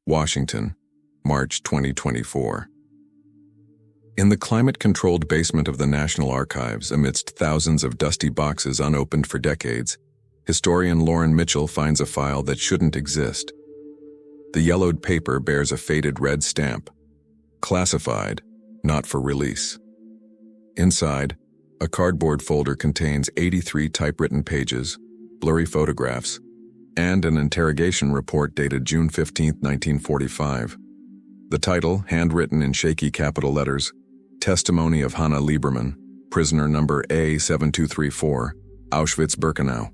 Washington, March 2024. In the climate-controlled basement of the National Archives, amidst thousands of dusty boxes unopened for decades, historian Lauren Mitchell finds a file that shouldn't exist. The yellowed paper bears a faded red stamp. Classified, not for release. Inside, a cardboard folder contains 83 typewritten pages, blurry photographs, and an interrogation report dated June 15, 1945. The title, handwritten in shaky capital letters, Testimony of Hanna Lieberman, prisoner number A7234, Auschwitz-Birkenau.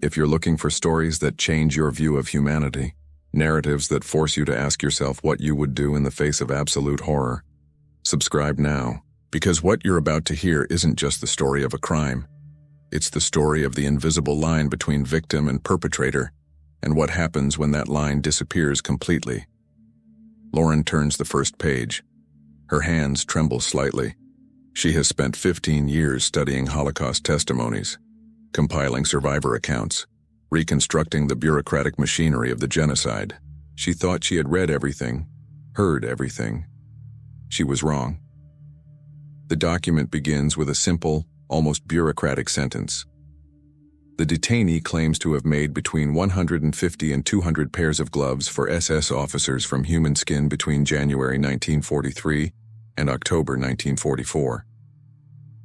If you're looking for stories that change your view of humanity, narratives that force you to ask yourself what you would do in the face of absolute horror, subscribe now, because what you're about to hear isn't just the story of a crime. It's the story of the invisible line between victim and perpetrator, and what happens when that line disappears completely. Lauren turns the first page. Her hands tremble slightly. She has spent 15 years studying Holocaust testimonies, compiling survivor accounts, reconstructing the bureaucratic machinery of the genocide. She thought she had read everything, heard everything. She was wrong. The document begins with a simple, almost bureaucratic sentence. The detainee claims to have made between 150 and 200 pairs of gloves for SS officers from human skin between January 1943 and October 1944.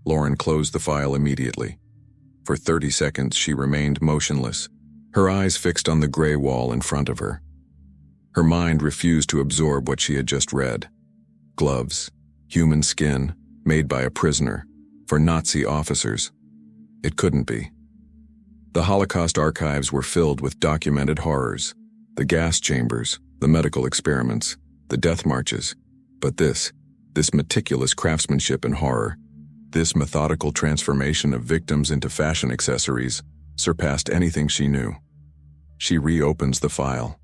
Lauren closed the file immediately. For 30 seconds she remained motionless, her eyes fixed on the gray wall in front of her. Her mind refused to absorb what she had just read. Gloves, human skin, made by a prisoner, for Nazi officers. It couldn't be. The Holocaust archives were filled with documented horrors, the gas chambers, the medical experiments, the death marches. But this meticulous craftsmanship in horror, this methodical transformation of victims into fashion accessories, surpassed anything she knew. She reopens the file.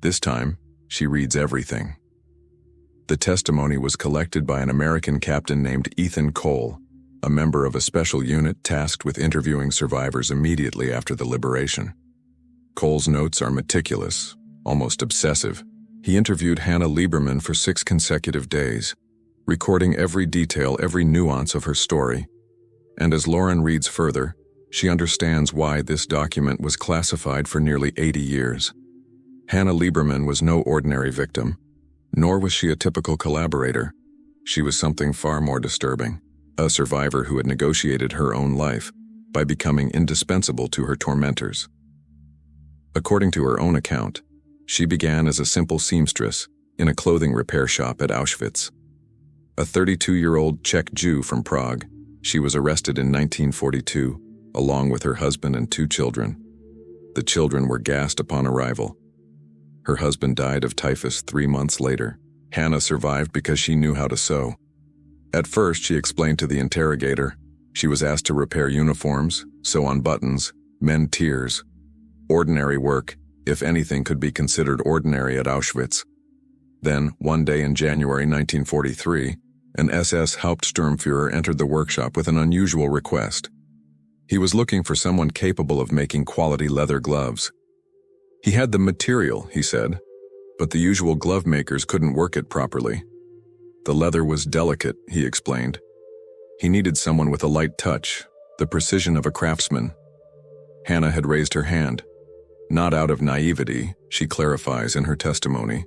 This time, she reads everything. The testimony was collected by an American captain named Ethan Cole, a member of a special unit tasked with interviewing survivors immediately after the liberation. Cole's notes are meticulous, almost obsessive. He interviewed Hanna Lieberman for 6 consecutive days, recording every detail, every nuance of her story. And as Lauren reads further, she understands why this document was classified for nearly 80 years. Hanna Lieberman was no ordinary victim, nor was she a typical collaborator. She was something far more disturbing. A survivor who had negotiated her own life by becoming indispensable to her tormentors. According to her own account, she began as a simple seamstress in a clothing repair shop at Auschwitz. A 32-year-old Czech Jew from Prague, she was arrested in 1942, along with her husband and 2 children. The children were gassed upon arrival. Her husband died of typhus 3 months later. Hanna survived because she knew how to sew. At first, she explained to the interrogator, she was asked to repair uniforms, sew on buttons, mend tiers. Ordinary work, if anything could be considered ordinary at Auschwitz. Then, one day in January 1943, an SS Hauptsturmführer entered the workshop with an unusual request. He was looking for someone capable of making quality leather gloves. He had the material, he said, but the usual glove makers couldn't work it properly. The leather was delicate, he explained. He needed someone with a light touch, the precision of a craftsman. Hanna had raised her hand. Not out of naivety, she clarifies in her testimony.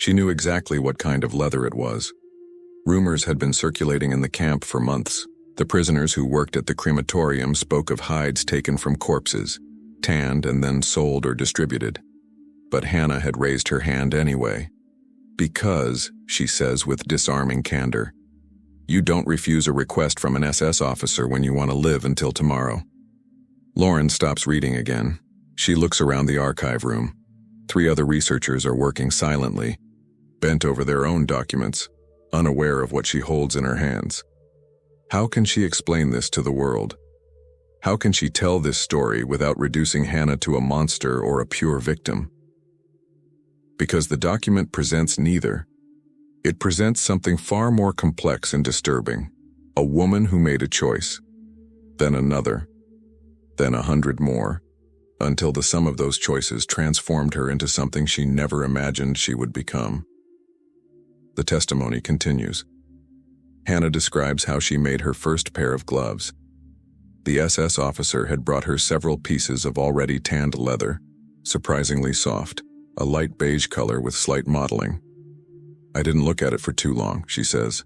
She knew exactly what kind of leather it was. Rumors had been circulating in the camp for months. The prisoners who worked at the crematorium spoke of hides taken from corpses, tanned and then sold or distributed. But Hanna had raised her hand anyway. Because, she says with disarming candor, you don't refuse a request from an SS officer when you want to live until tomorrow. Lauren stops reading again. She looks around the archive room. 3 other researchers are working silently, bent over their own documents, unaware of what she holds in her hands. How can she explain this to the world? How can she tell this story without reducing Hanna to a monster or a pure victim? Because the document presents neither. It presents something far more complex and disturbing. A woman who made a choice, then another, then 100 more, until the sum of those choices transformed her into something she never imagined she would become. The testimony continues. Hannah describes how she made her first pair of gloves. The SS officer had brought her several pieces of already tanned leather, surprisingly soft, a light beige color with slight mottling. I didn't look at it for too long, she says.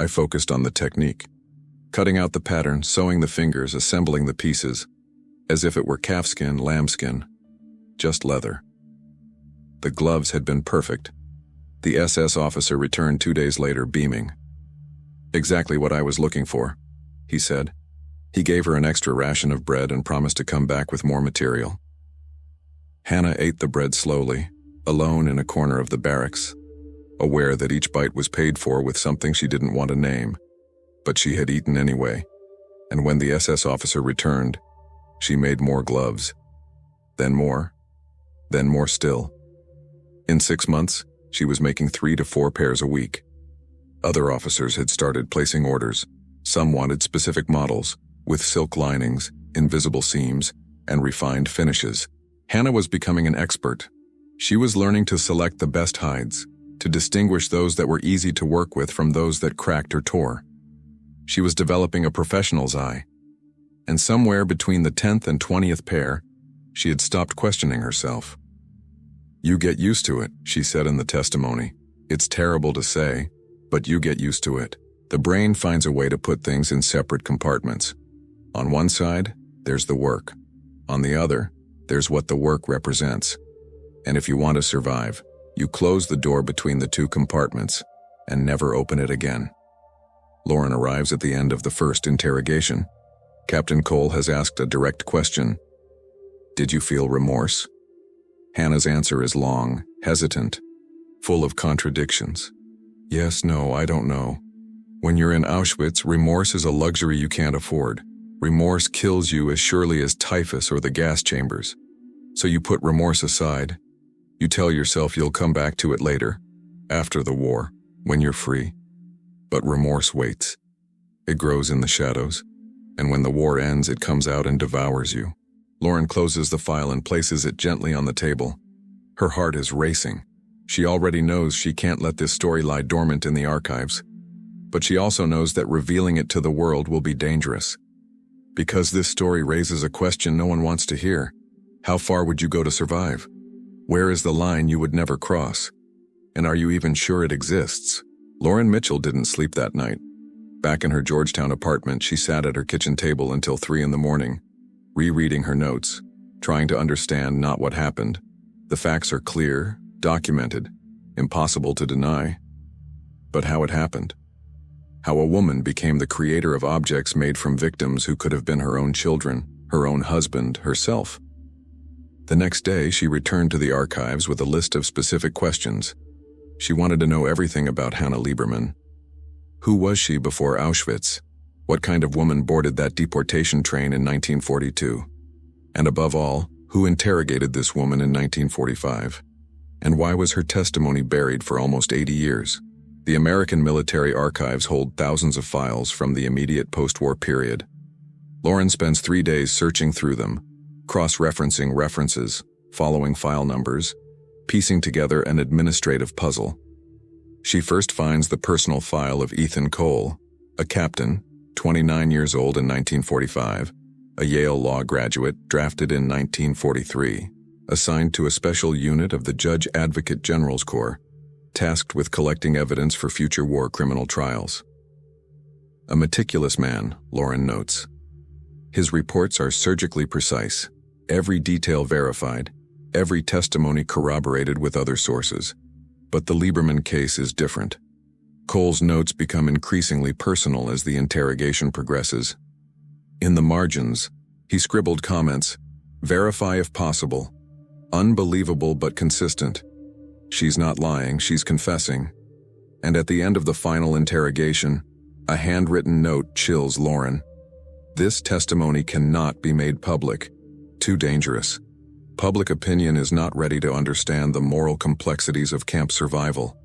I focused on the technique. Cutting out the pattern, sewing the fingers, assembling the pieces, as if it were calfskin, lambskin, just leather. The gloves had been perfect. The SS officer returned 2 days later, beaming. Exactly what I was looking for, he said. He gave her an extra ration of bread and promised to come back with more material. Hannah ate the bread slowly, alone in a corner of the barracks, aware that each bite was paid for with something she didn't want to name, but she had eaten anyway, and when the SS officer returned, she made more gloves, then more still. In 6 months, she was making 3 to 4 pairs a week. Other officers had started placing orders. Some wanted specific models, with silk linings, invisible seams, and refined finishes. Hannah was becoming an expert. She was learning to select the best hides, to distinguish those that were easy to work with from those that cracked or tore. She was developing a professional's eye. And somewhere between the 10th and 20th pair, she had stopped questioning herself. You get used to it, she said in the testimony. It's terrible to say, but you get used to it. The brain finds a way to put things in separate compartments. On one side, there's the work. On the other, there's what the work represents. And if you want to survive, you close the door between the two compartments and never open it again. Lauren arrives at the end of the first interrogation. Captain Cole has asked a direct question. Did you feel remorse? Hannah's answer is long, hesitant, full of contradictions. Yes, no, I don't know. When you're in Auschwitz, remorse is a luxury you can't afford. Remorse kills you as surely as typhus or the gas chambers. So you put remorse aside. You tell yourself you'll come back to it later, after the war, when you're free. But remorse waits. It grows in the shadows. And when the war ends, it comes out and devours you. Lauren closes the file and places it gently on the table. Her heart is racing. She already knows she can't let this story lie dormant in the archives. But she also knows that revealing it to the world will be dangerous. Because this story raises a question no one wants to hear. How far would you go to survive? Where is the line you would never cross? And are you even sure it exists? Lauren Mitchell didn't sleep that night. Back in her Georgetown apartment, she sat at her kitchen table until 3 a.m, rereading her notes, trying to understand not what happened. The facts are clear, documented, impossible to deny. But how it happened. How a woman became the creator of objects made from victims who could have been her own children, her own husband, herself. The next day, she returned to the archives with a list of specific questions. She wanted to know everything about Hannah Lieberman. Who was she before Auschwitz? What kind of woman boarded that deportation train in 1942? And above all, who interrogated this woman in 1945? And why was her testimony buried for almost 80 years? The American military archives hold thousands of files from the immediate post-war period. Lauren spends 3 days searching through them, cross-referencing references, following file numbers, piecing together an administrative puzzle. She first finds the personal file of Ethan Cole, a captain, 29 years old in 1945, a Yale law graduate drafted in 1943, assigned to a special unit of the Judge Advocate General's Corps, tasked with collecting evidence for future war criminal trials. A meticulous man, Lauren notes. His reports are surgically precise, every detail verified, every testimony corroborated with other sources. But the Lieberman case is different. Cole's notes become increasingly personal as the interrogation progresses. In the margins, he scribbled comments, verify if possible, unbelievable but consistent. She's not lying, she's confessing. And at the end of the final interrogation, a handwritten note chills Lauren. This testimony cannot be made public. Too dangerous. Public opinion is not ready to understand the moral complexities of camp survival.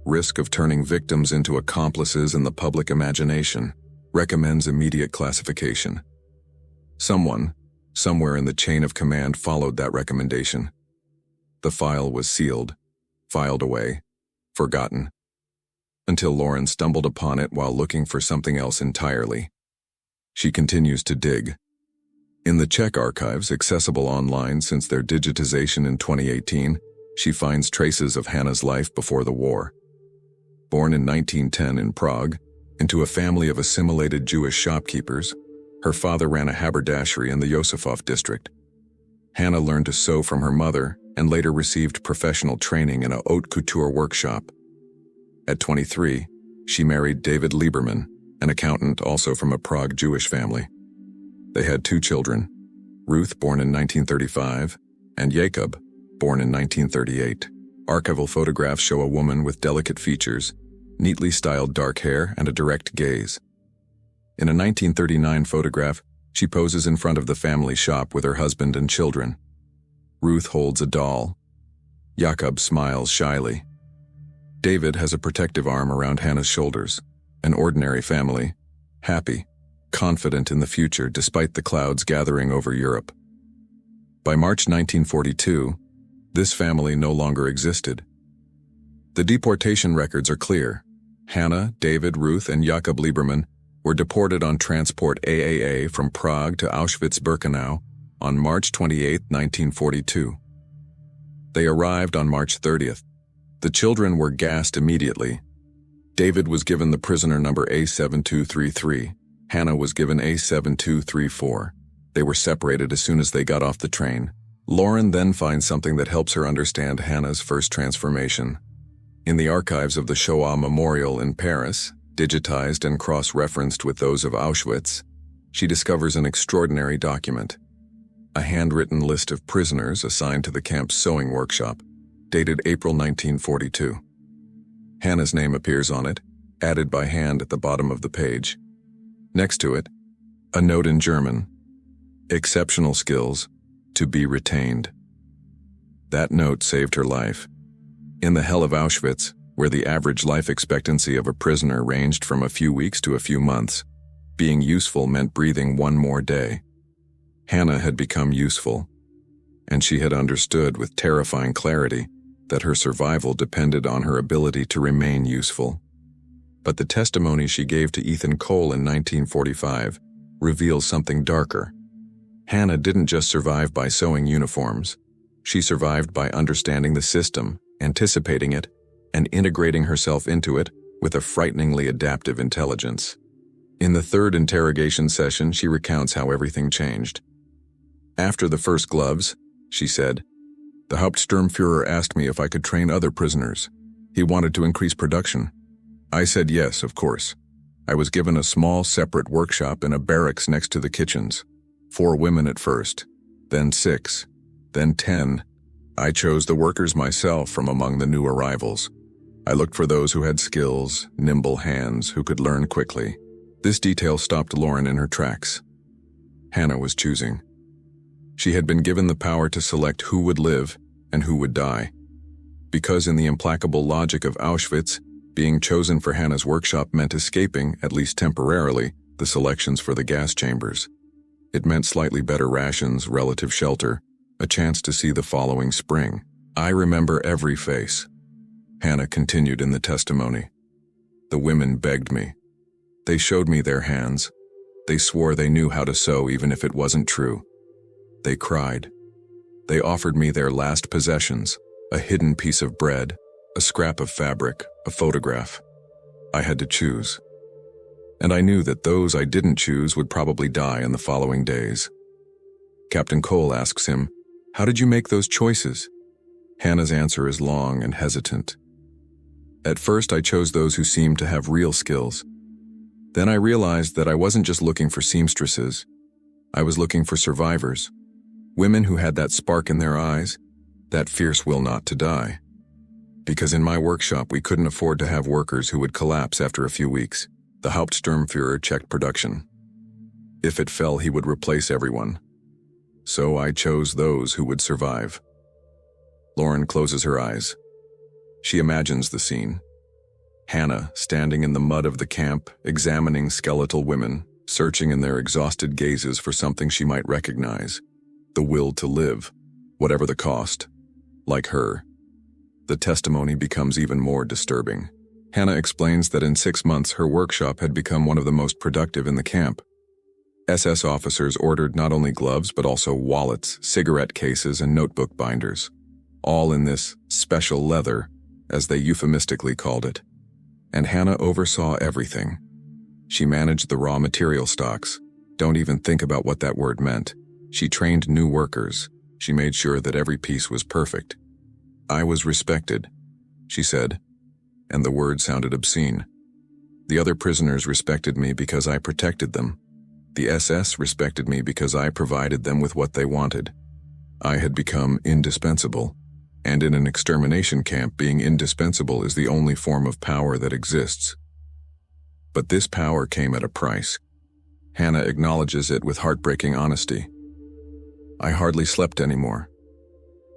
Risk of turning victims into accomplices in the public imagination. Recommends immediate classification. Someone, Somewhere in the chain of command followed that recommendation. The file was sealed, filed away, forgotten, until Lauren stumbled upon it while looking for something else entirely. She continues to dig. In the Czech archives, accessible online since their digitization in 2018, she finds traces of Hannah's life before the war. Born in 1910 in Prague, into a family of assimilated Jewish shopkeepers, her father ran a haberdashery in the Josefov district. Hannah learned to sew from her mother and later received professional training in a haute couture workshop. At 23, she married David Lieberman, an accountant also from a Prague Jewish family. They had 2 children, Ruth, born in 1935, and Jacob, born in 1938. Archival photographs show a woman with delicate features, neatly styled dark hair, and a direct gaze. In a 1939 photograph, she poses in front of the family shop with her husband and children. Ruth holds a doll. Jacob smiles shyly. David has a protective arm around Hannah's shoulders. An ordinary family, happy, confident in the future despite the clouds gathering over Europe. By March 1942, this family no longer existed. The deportation records are clear. Hannah, David, Ruth, and Jakob Lieberman were deported on transport AAA from Prague to Auschwitz-Birkenau on March 28, 1942. They arrived on March 30th. The children were gassed immediately. David was given the prisoner number A7233. Hannah was given A7234. They were separated as soon as they got off the train. Lauren then finds something that helps her understand Hannah's first transformation. In the archives of the Shoah Memorial in Paris, digitized and cross-referenced with those of Auschwitz, she discovers an extraordinary document. A handwritten list of prisoners assigned to the camp's sewing workshop, dated April 1942. Hannah's name appears on it, added by hand at the bottom of the page. Next to it, a note in German. Exceptional skills, to be retained. That note saved her life. In the hell of Auschwitz, where the average life expectancy of a prisoner ranged from a few weeks to a few months, being useful meant breathing one more day. Hannah had become useful, and she had understood with terrifying clarity that her survival depended on her ability to remain useful. But the testimony she gave to Ethan Cole in 1945 reveals something darker. Hannah didn't just survive by sewing uniforms. She survived by understanding the system, anticipating it, and integrating herself into it with a frighteningly adaptive intelligence. In the third interrogation session, she recounts how everything changed. After the first gloves, she said, the Hauptsturmführer asked me if I could train other prisoners. He wanted to increase production. I said yes, of course. I was given a small separate workshop in a barracks next to the kitchens. 4 women at first, then 6, then 10. I chose the workers myself from among the new arrivals. I looked for those who had skills, nimble hands, who could learn quickly. This detail stopped Lauren in her tracks. Hannah was choosing. She had been given the power to select who would live and who would die. Because in the implacable logic of Auschwitz, being chosen for Hannah's workshop meant escaping, at least temporarily, the selections for the gas chambers. It meant slightly better rations, relative shelter, a chance to see the following spring. I remember every face. Hannah continued in the testimony. The women begged me. They showed me their hands. They swore they knew how to sew even if it wasn't true. They cried. They offered me their last possessions, a hidden piece of bread, a scrap of fabric, a photograph. I had to choose. And I knew that those I didn't choose would probably die in the following days. Captain Cole asks him, "How did you make those choices?" Hannah's answer is long and hesitant. At first, I chose those who seemed to have real skills. Then I realized that I wasn't just looking for seamstresses. I was looking for survivors. Women who had that spark in their eyes, that fierce will not to die. Because in my workshop, we couldn't afford to have workers who would collapse after a few weeks. The Hauptsturmführer checked production. If it fell, he would replace everyone. So I chose those who would survive. Lauren closes her eyes. She imagines the scene. Hannah, standing in the mud of the camp, examining skeletal women, searching in their exhausted gazes for something she might recognize, the will to live, whatever the cost. Like her. The testimony becomes even more disturbing. Hannah explains that in 6 months her workshop had become one of the most productive in the camp. SS officers ordered not only gloves but also wallets, cigarette cases, and notebook binders, all in this special leather, as they euphemistically called it. And Hannah oversaw everything. She managed the raw material stocks. Don't even think about what that word meant. She trained new workers. She made sure that every piece was perfect. I was respected, she said, and the word sounded obscene. The other prisoners respected me because I protected them. The SS respected me because I provided them with what they wanted. I had become indispensable, and in an extermination camp, being indispensable is the only form of power that exists. But this power came at a price. Hannah acknowledges it with heartbreaking honesty. I hardly slept anymore.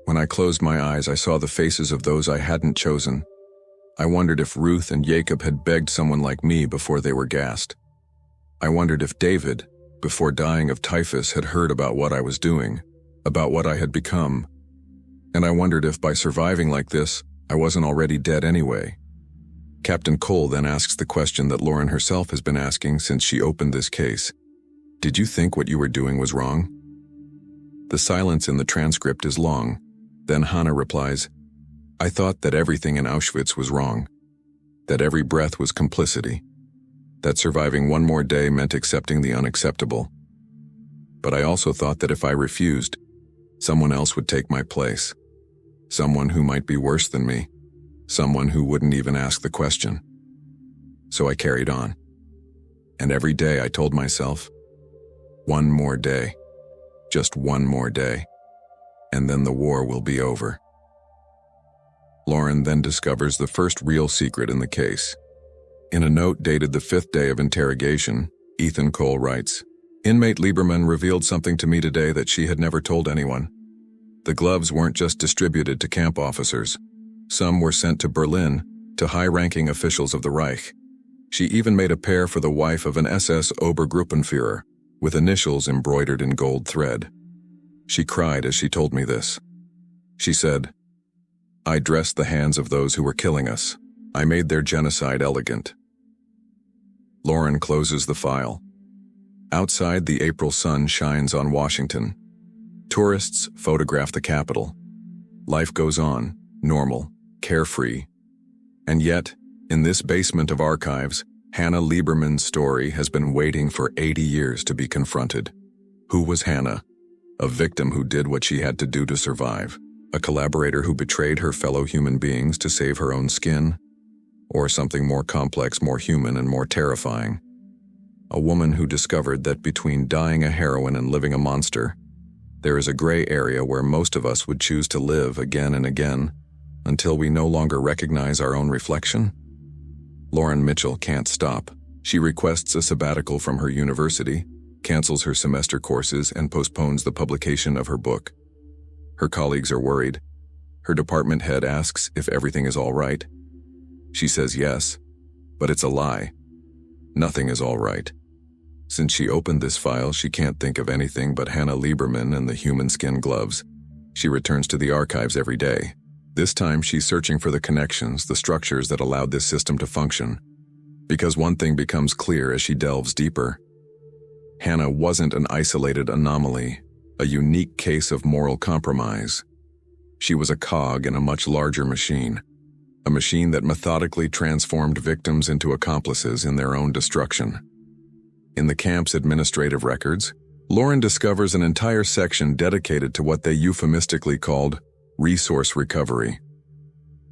When I closed my eyes, I saw the faces of those I hadn't chosen. I wondered if Ruth and Jacob had begged someone like me before they were gassed. I wondered if David, before dying of typhus, had heard about what I was doing, about what I had become. And I wondered if by surviving like this, I wasn't already dead anyway. Captain Cole then asks the question that Lauren herself has been asking since she opened this case. Did you think what you were doing was wrong? The silence in the transcript is long. Then Hannah replies, I thought that everything in Auschwitz was wrong, that every breath was complicity, that surviving one more day meant accepting the unacceptable. But I also thought that if I refused, someone else would take my place, someone who might be worse than me, someone who wouldn't even ask the question. So I carried on. And every day I told myself, one more day, just one more day, and then the war will be over. Lauren then discovers the first real secret in the case. In a note dated the 5th day of interrogation, Ethan Cole writes, Inmate Lieberman revealed something to me today that she had never told anyone. The gloves weren't just distributed to camp officers. Some were sent to Berlin, to high-ranking officials of the Reich. She even made a pair for the wife of an SS Obergruppenführer, with initials embroidered in gold thread. She cried as she told me this. She said, I dressed the hands of those who were killing us. I made their genocide elegant. Lauren closes the file. Outside, the April sun shines on Washington. Tourists photograph the Capitol. Life goes on, normal, carefree. And yet, in this basement of archives, Hannah Lieberman's story has been waiting for 80 years to be confronted. Who was Hannah? A victim who did what she had to do to survive? A collaborator who betrayed her fellow human beings to save her own skin? Or something more complex, more human, and more terrifying? A woman who discovered that between dying a heroine and living a monster, there is a gray area where most of us would choose to live again and again until we no longer recognize our own reflection? Lauren Mitchell can't stop. She requests a sabbatical from her university, cancels her semester courses, and postpones the publication of her book. Her colleagues are worried. Her department head asks if everything is all right. She says yes, but it's a lie. Nothing is all right. Since she opened this file, she can't think of anything but Hannah Lieberman and the human skin gloves. She returns to the archives every day. This time, she's searching for the connections, the structures that allowed this system to function. Because one thing becomes clear as she delves deeper. Hannah wasn't an isolated anomaly, a unique case of moral compromise. She was a cog in a much larger machine. A machine that methodically transformed victims into accomplices in their own destruction. In the camp's administrative records, Lauren discovers an entire section dedicated to what they euphemistically called resource recovery.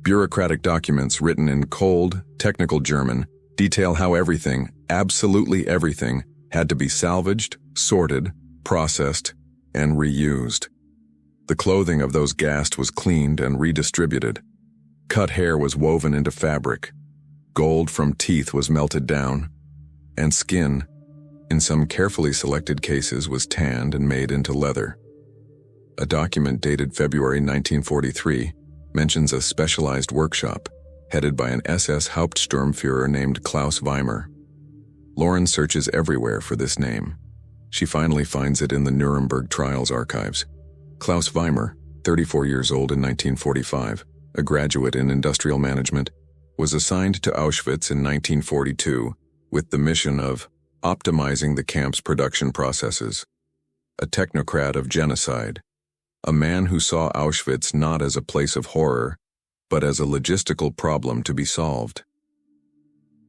Bureaucratic documents written in cold, technical German detail how everything, absolutely everything, had to be salvaged, sorted, processed, and reused. The clothing of those gassed was cleaned and redistributed. Cut hair was woven into fabric. Gold from teeth was melted down. And skin, in some carefully selected cases, was tanned and made into leather. A document dated February 1943 mentions a specialized workshop headed by an SS Hauptsturmführer named Klaus Weimer. Lauren searches everywhere for this name. She finally finds it in the Nuremberg trials archives. Klaus Weimer, 34 years old in 1945, a graduate in industrial management, was assigned to Auschwitz in 1942 with the mission of optimizing the camp's production processes. A technocrat of genocide, a man who saw Auschwitz not as a place of horror, but as a logistical problem to be solved.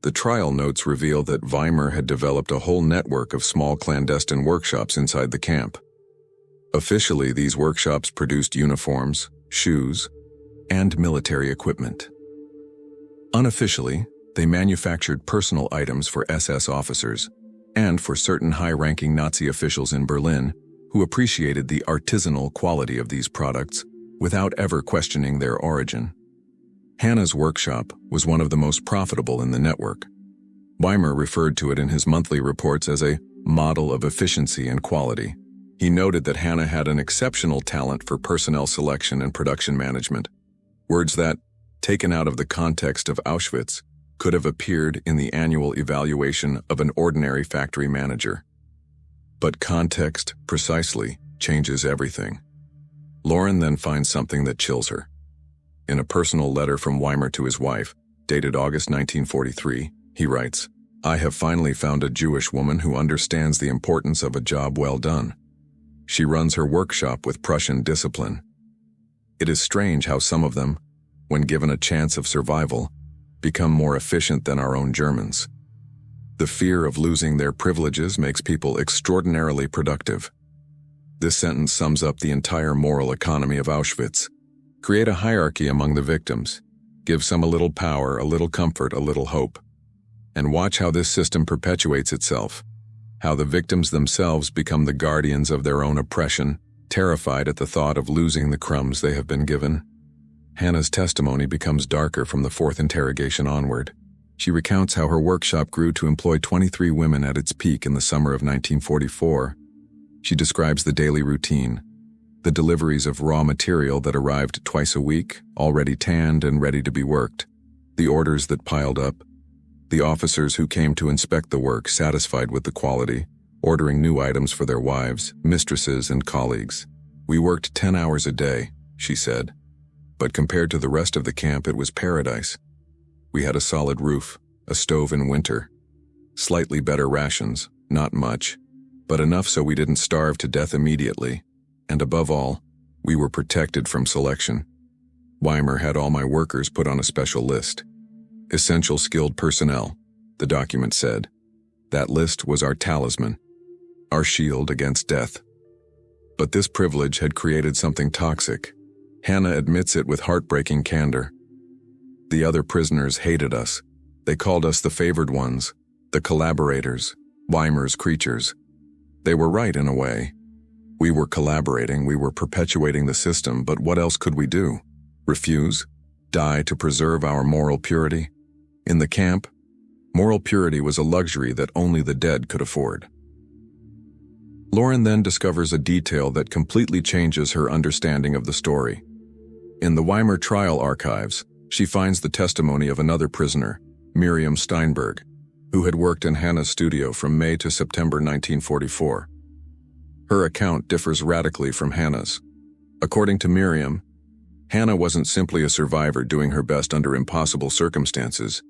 The trial notes reveal that Weimer had developed a whole network of small clandestine workshops inside the camp. Officially, these workshops produced uniforms, shoes, and military equipment. Unofficially, they manufactured personal items for SS officers and for certain high-ranking Nazi officials in Berlin who appreciated the artisanal quality of these products without ever questioning their origin. Hannah's workshop was one of the most profitable in the network. Weimer referred to it in his monthly reports as a model of efficiency and quality. He noted that Hannah had an exceptional talent for personnel selection and production management, words that, taken out of the context of Auschwitz, could have appeared in the annual evaluation of an ordinary factory manager. But context, precisely, changes everything. Lauren then finds something that chills her. In a personal letter from Weimer to his wife, dated August 1943, he writes, "I have finally found a Jewish woman who understands the importance of a job well done. She runs her workshop with Prussian discipline. It is strange how some of them, when given a chance of survival, become more efficient than our own Germans. The fear of losing their privileges makes people extraordinarily productive." This sentence sums up the entire moral economy of Auschwitz. Create a hierarchy among the victims. Give some a little power, a little comfort, a little hope. And watch how this system perpetuates itself. How the victims themselves become the guardians of their own oppression, terrified at the thought of losing the crumbs they have been given. Hannah's testimony becomes darker from the fourth interrogation onward. She recounts how her workshop grew to employ 23 women at its peak in the summer of 1944. She describes the daily routine, the deliveries of raw material that arrived twice a week, already tanned and ready to be worked, the orders that piled up, the officers who came to inspect the work satisfied with the quality, ordering new items for their wives, mistresses, and colleagues. "We worked 10 hours a day," she said, "but compared to the rest of the camp it was paradise. We had a solid roof, a stove in winter, slightly better rations, not much, but enough so we didn't starve to death immediately. And above all, we were protected from selection. Weimer had all my workers put on a special list. Essential skilled personnel, the document said. That list was our talisman, our shield against death. But this privilege had created something toxic. Hannah admits it with heartbreaking candor. The other prisoners hated us. They called us the favored ones, the collaborators, Weimer's creatures. They were right in a way. We were collaborating, we were perpetuating the system, but what else could we do? Refuse? Die to preserve our moral purity? In the camp, moral purity was a luxury that only the dead could afford. Lauren then discovers a detail that completely changes her understanding of the story. In the Weimer trial archives, she finds the testimony of another prisoner, Miriam Steinberg, who had worked in Hannah's studio from May to September 1944. Her account differs radically from Hannah's. According to Miriam, Hannah wasn't simply a survivor doing her best under impossible circumstances.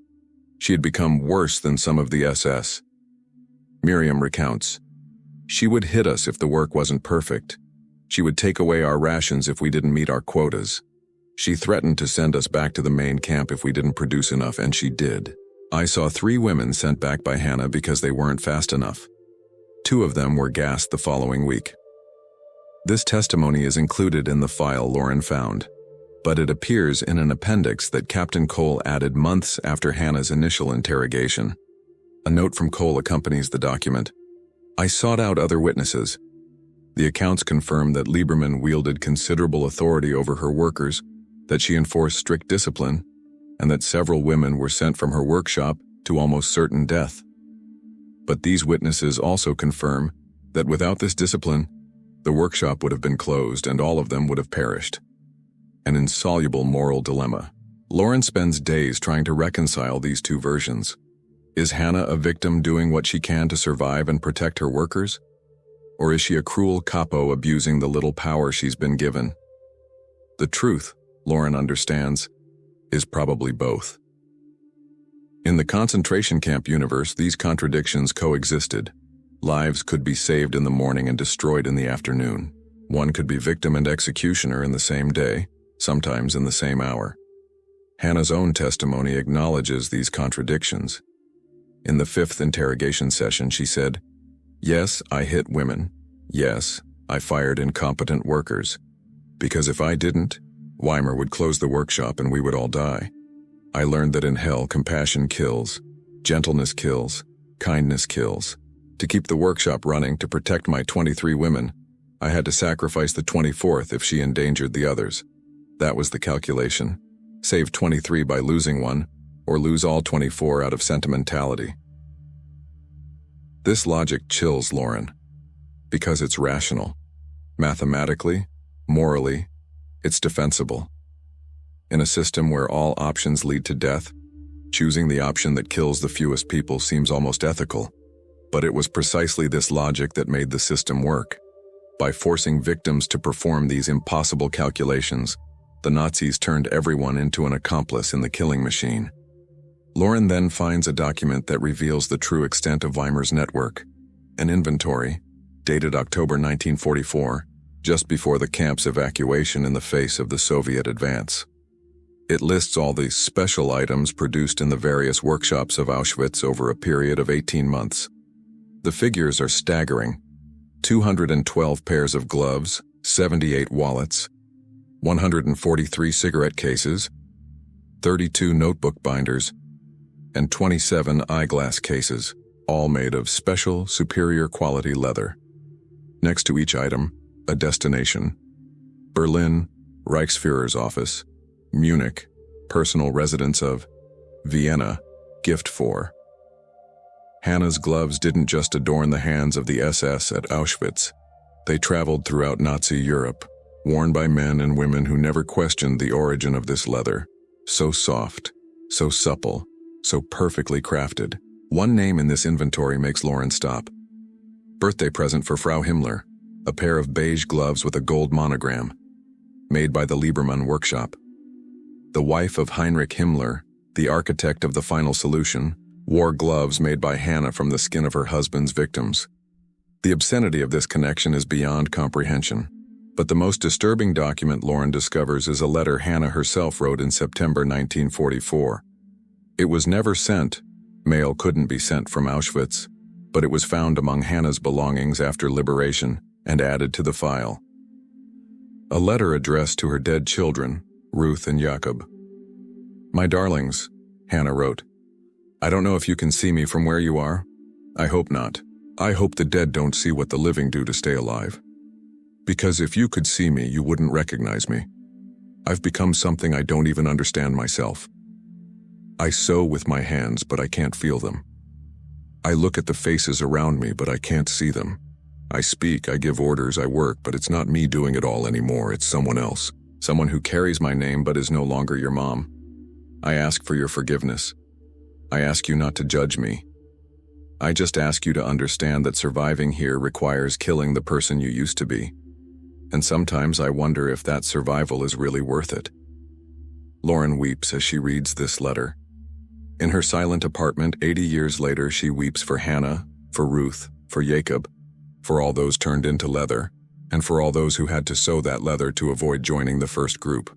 She had become worse than some of the SS. Miriam recounts, "She would hit us if the work wasn't perfect. She would take away our rations if we didn't meet our quotas. She threatened to send us back to the main camp if we didn't produce enough, and she did. I saw 3 women sent back by Hannah because they weren't fast enough. 2 of them were gassed the following week." This testimony is included in the file Lauren found, but it appears in an appendix that Captain Cole added months after Hannah's initial interrogation. A note from Cole accompanies the document. "I sought out other witnesses. The accounts confirm that Lieberman wielded considerable authority over her workers, that she enforced strict discipline, and that several women were sent from her workshop to almost certain death. But these witnesses also confirm that without this discipline, the workshop would have been closed and all of them would have perished." An insoluble moral dilemma. Lauren spends days trying to reconcile these two versions. Is Hannah a victim doing what she can to survive and protect her workers? Or is she a cruel capo abusing the little power she's been given? The truth, Lauren understands, is probably both. In the concentration camp universe, these contradictions coexisted. Lives could be saved in the morning and destroyed in the afternoon. One could be victim and executioner in the same day, sometimes in the same hour. Hannah's own testimony acknowledges these contradictions. In the 5th interrogation session, she said, "Yes, I hit women. Yes, I fired incompetent workers. Because if I didn't, Weimer would close the workshop and we would all die. I learned that in hell, compassion kills, gentleness kills, kindness kills. To keep the workshop running, to protect my 23 women, I had to sacrifice the 24th if she endangered the others. That was the calculation. Save 23 by losing one, or lose all 24 out of sentimentality." This logic chills Lauren, because it's rational. Mathematically, morally, it's defensible. In a system where all options lead to death, choosing the option that kills the fewest people seems almost ethical. But it was precisely this logic that made the system work. By forcing victims to perform these impossible calculations, the Nazis turned everyone into an accomplice in the killing machine. Lauren then finds a document that reveals the true extent of Weimer's network, an inventory, dated October 1944, just before the camp's evacuation in the face of the Soviet advance. It lists all the special items produced in the various workshops of Auschwitz over a period of 18 months. The figures are staggering: 212 pairs of gloves, 78 wallets, 143 cigarette cases, 32 notebook binders, and 27 eyeglass cases, all made of special, superior quality leather. Next to each item, a destination: Berlin, Reichsführer's office; Munich, personal residence of; Vienna, gift for. Hannah's gloves didn't just adorn the hands of the SS at Auschwitz. They traveled throughout Nazi Europe, worn by men and women who never questioned the origin of this leather. So soft, so supple, so perfectly crafted. One name in this inventory makes Lauren stop. Birthday present for Frau Himmler, a pair of beige gloves with a gold monogram, made by the Liebermann workshop. The wife of Heinrich Himmler, the architect of the final solution, wore gloves made by Hannah from the skin of her husband's victims. The obscenity of this connection is beyond comprehension. But the most disturbing document Lauren discovers is a letter Hannah herself wrote in September 1944. It was never sent. Mail couldn't be sent from Auschwitz, but it was found among Hannah's belongings after liberation and added to the file. A letter addressed to her dead children, Ruth and Jakob. "My darlings," Hannah wrote, "I don't know if you can see me from where you are. I hope not. I hope the dead don't see what the living do to stay alive. Because if you could see me, you wouldn't recognize me. I've become something I don't even understand myself. I sew with my hands, but I can't feel them. I look at the faces around me, but I can't see them. I speak, I give orders, I work, but it's not me doing it all anymore, it's someone else. Someone who carries my name but is no longer your mom. I ask for your forgiveness. I ask you not to judge me. I just ask you to understand that surviving here requires killing the person you used to be. And sometimes I wonder if that survival is really worth it." Lauren weeps as she reads this letter. In her silent apartment 80 years later, she weeps for Hannah, for Ruth, for Jacob, for all those turned into leather, and for all those who had to sew that leather to avoid joining the first group.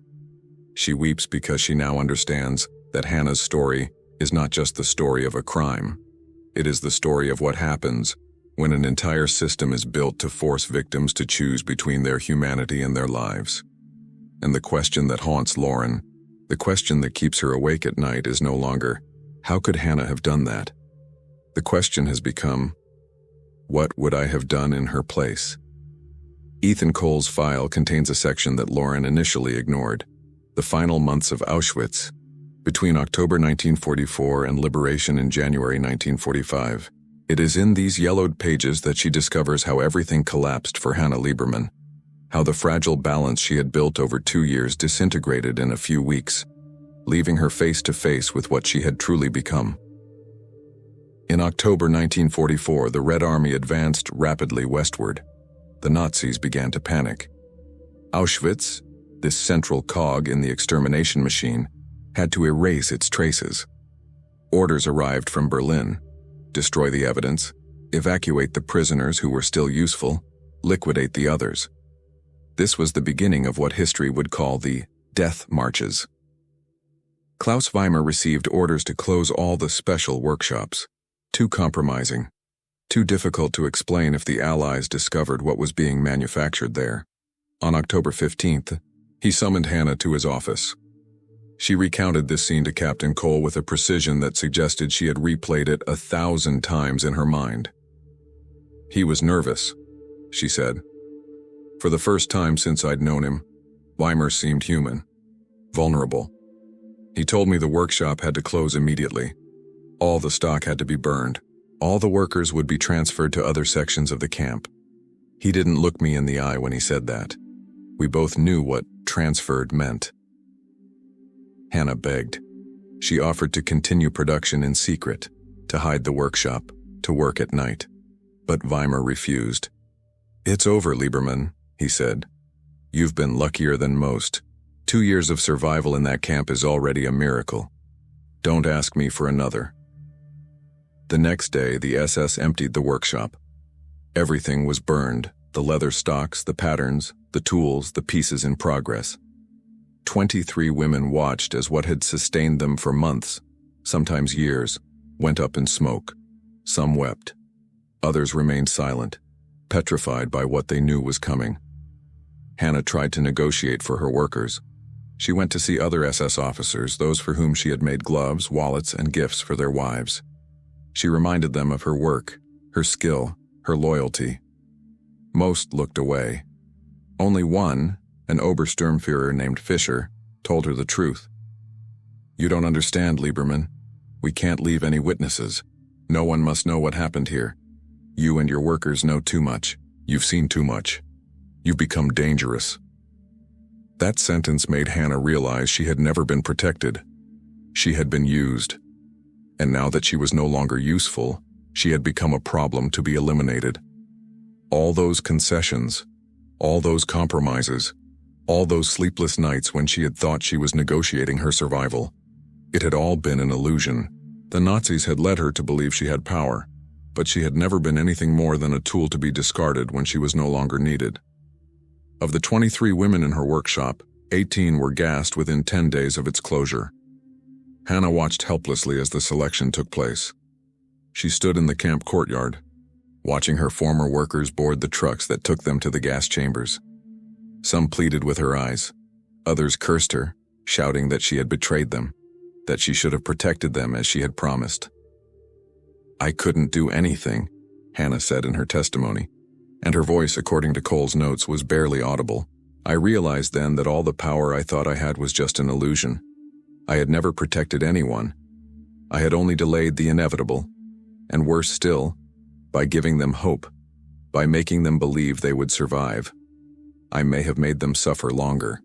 She weeps because she now understands that Hannah's story is not just the story of a crime. It is the story of what happens when an entire system is built to force victims to choose between their humanity and their lives. And the question that haunts Lauren, the question that keeps her awake at night, is no longer, how could Hannah have done that? The question has become, what would I have done in her place? Ethan Cole's file contains a section that Lauren initially ignored: the final months of Auschwitz, between October 1944 and liberation in January 1945. It is in these yellowed pages that she discovers how everything collapsed for Hannah Lieberman, how the fragile balance she had built over 2 years disintegrated in a few weeks, leaving her face to face with what she had truly become. In October 1944, the Red Army advanced rapidly westward. The Nazis began to panic. Auschwitz, this central cog in the extermination machine, had to erase its traces. Orders arrived from Berlin: destroy the evidence, evacuate the prisoners who were still useful, liquidate the others. This was the beginning of what history would call the death marches. Klaus Weimer received orders to close all the special workshops. Too compromising, too difficult to explain if the Allies discovered what was being manufactured there. On October 15th, he summoned Hannah to his office. She recounted this scene to Captain Cole with a precision that suggested she had replayed it 1,000 times in her mind. He was nervous, she said. For the first time since I'd known him, Weimer seemed human, vulnerable. He told me the workshop had to close immediately. All the stock had to be burned. All the workers would be transferred to other sections of the camp. He didn't look me in the eye when he said that. We both knew what transferred meant. Hannah begged. She offered to continue production in secret, to hide the workshop, to work at night. But Weimer refused. "It's over, Lieberman," he said. "You've been luckier than most. 2 years of survival in that camp is already a miracle. Don't ask me for another." The next day, the SS emptied the workshop. Everything was burned: the leather stocks, the patterns, the tools, the pieces in progress. 23 women watched as what had sustained them for months, sometimes years, went up in smoke. Some wept. Others remained silent, petrified by what they knew was coming. Hannah tried to negotiate for her workers. She went to see other SS officers, those for whom she had made gloves, wallets, and gifts for their wives. She reminded them of her work, her skill, her loyalty. Most looked away. Only one, an Obersturmführer named Fischer, told her the truth. "You don't understand, Lieberman. We can't leave any witnesses. No one must know what happened here. You and your workers know too much. You've seen too much. You've become dangerous." That sentence made Hannah realize she had never been protected. She had been used. And now that she was no longer useful, she had become a problem to be eliminated. All those concessions, all those compromises, all those sleepless nights when she had thought she was negotiating her survival, it had all been an illusion. The Nazis had led her to believe she had power, but she had never been anything more than a tool to be discarded when she was no longer needed. Of the 23 women in her workshop, 18 were gassed within 10 days of its closure. Hannah watched helplessly as the selection took place. She stood in the camp courtyard, watching her former workers board the trucks that took them to the gas chambers. Some pleaded with her eyes. Others cursed her, shouting that she had betrayed them, that she should have protected them as she had promised. "I couldn't do anything," Hannah said in her testimony, and her voice, according to Cole's notes, was barely audible. "I realized then that all the power I thought I had was just an illusion. I had never protected anyone. I had only delayed the inevitable, and worse still, by giving them hope, by making them believe they would survive. I may have made them suffer longer."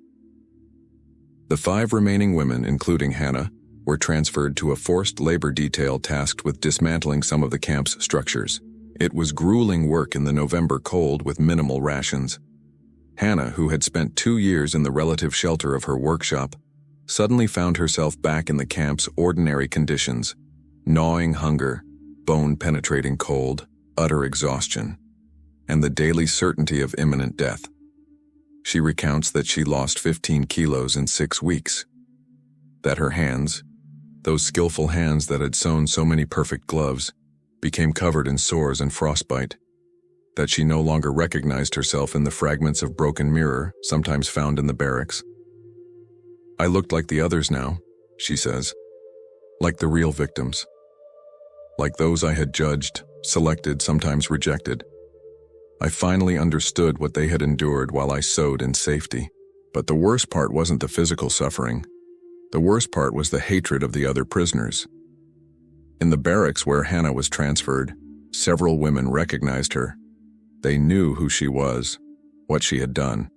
The 5 remaining women, including Hannah, were transferred to a forced labor detail tasked with dismantling some of the camp's structures. It was grueling work in the November cold with minimal rations. Hannah, who had spent 2 years in the relative shelter of her workshop, suddenly found herself back in the camp's ordinary conditions: gnawing hunger, bone-penetrating cold, utter exhaustion, and the daily certainty of imminent death. She recounts that she lost 15 kilos in 6 weeks, that her hands, those skillful hands that had sewn so many perfect gloves, became covered in sores and frostbite, that she no longer recognized herself in the fragments of broken mirror sometimes found in the barracks. "I looked like the others now," she says, "like the real victims, like those I had judged, selected, sometimes rejected. I finally understood what they had endured while I sewed in safety. But the worst part wasn't the physical suffering. The worst part was the hatred of the other prisoners. In the barracks where Hannah was transferred, several women recognized her. They knew who she was, what she had done.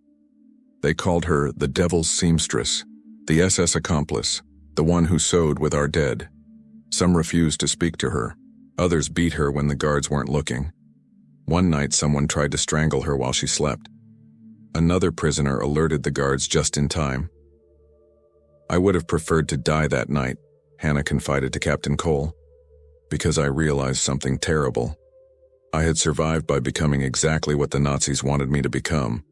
They called her the Devil's Seamstress, the SS accomplice, the one who sewed with our dead. Some refused to speak to her. Others beat her when the guards weren't looking. One night, someone tried to strangle her while she slept. Another prisoner alerted the guards just in time. "I would have preferred to die that night," Hannah confided to Captain Cole, "because I realized something terrible. I had survived by becoming exactly what the Nazis wanted me to become.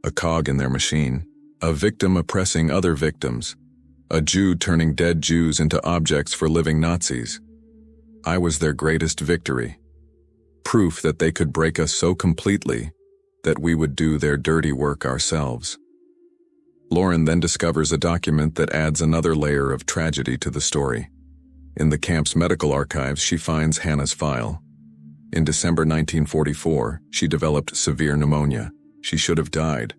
A cog in their machine, a victim oppressing other victims, a Jew turning dead Jews into objects for living Nazis. I was their greatest victory. Proof that they could break us so completely that we would do their dirty work ourselves." Lauren then discovers a document that adds another layer of tragedy to the story. In the camp's medical archives, she finds Hannah's file. In December 1944, she developed severe pneumonia. She should have died.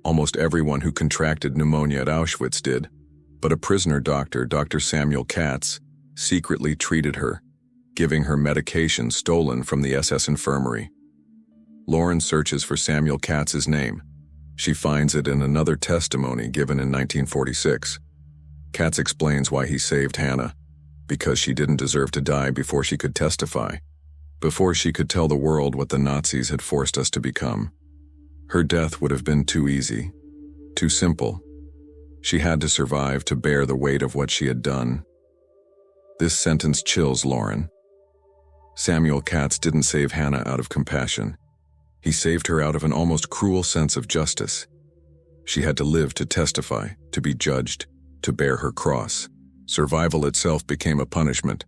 Almost everyone who contracted pneumonia at Auschwitz did, but a prisoner doctor, Dr. Samuel Katz, secretly treated her, giving her medication stolen from the SS infirmary. Lauren searches for Samuel Katz's name. She finds it in another testimony given in 1946. Katz explains why he saved Hannah, because she didn't deserve to die before she could testify, before she could tell the world what the Nazis had forced us to become. Her death would have been too easy, too simple. She had to survive to bear the weight of what she had done. This sentence chills Lauren. Samuel Katz didn't save Hannah out of compassion. He saved her out of an almost cruel sense of justice. She had to live to testify, to be judged, to bear her cross. Survival itself became a punishment.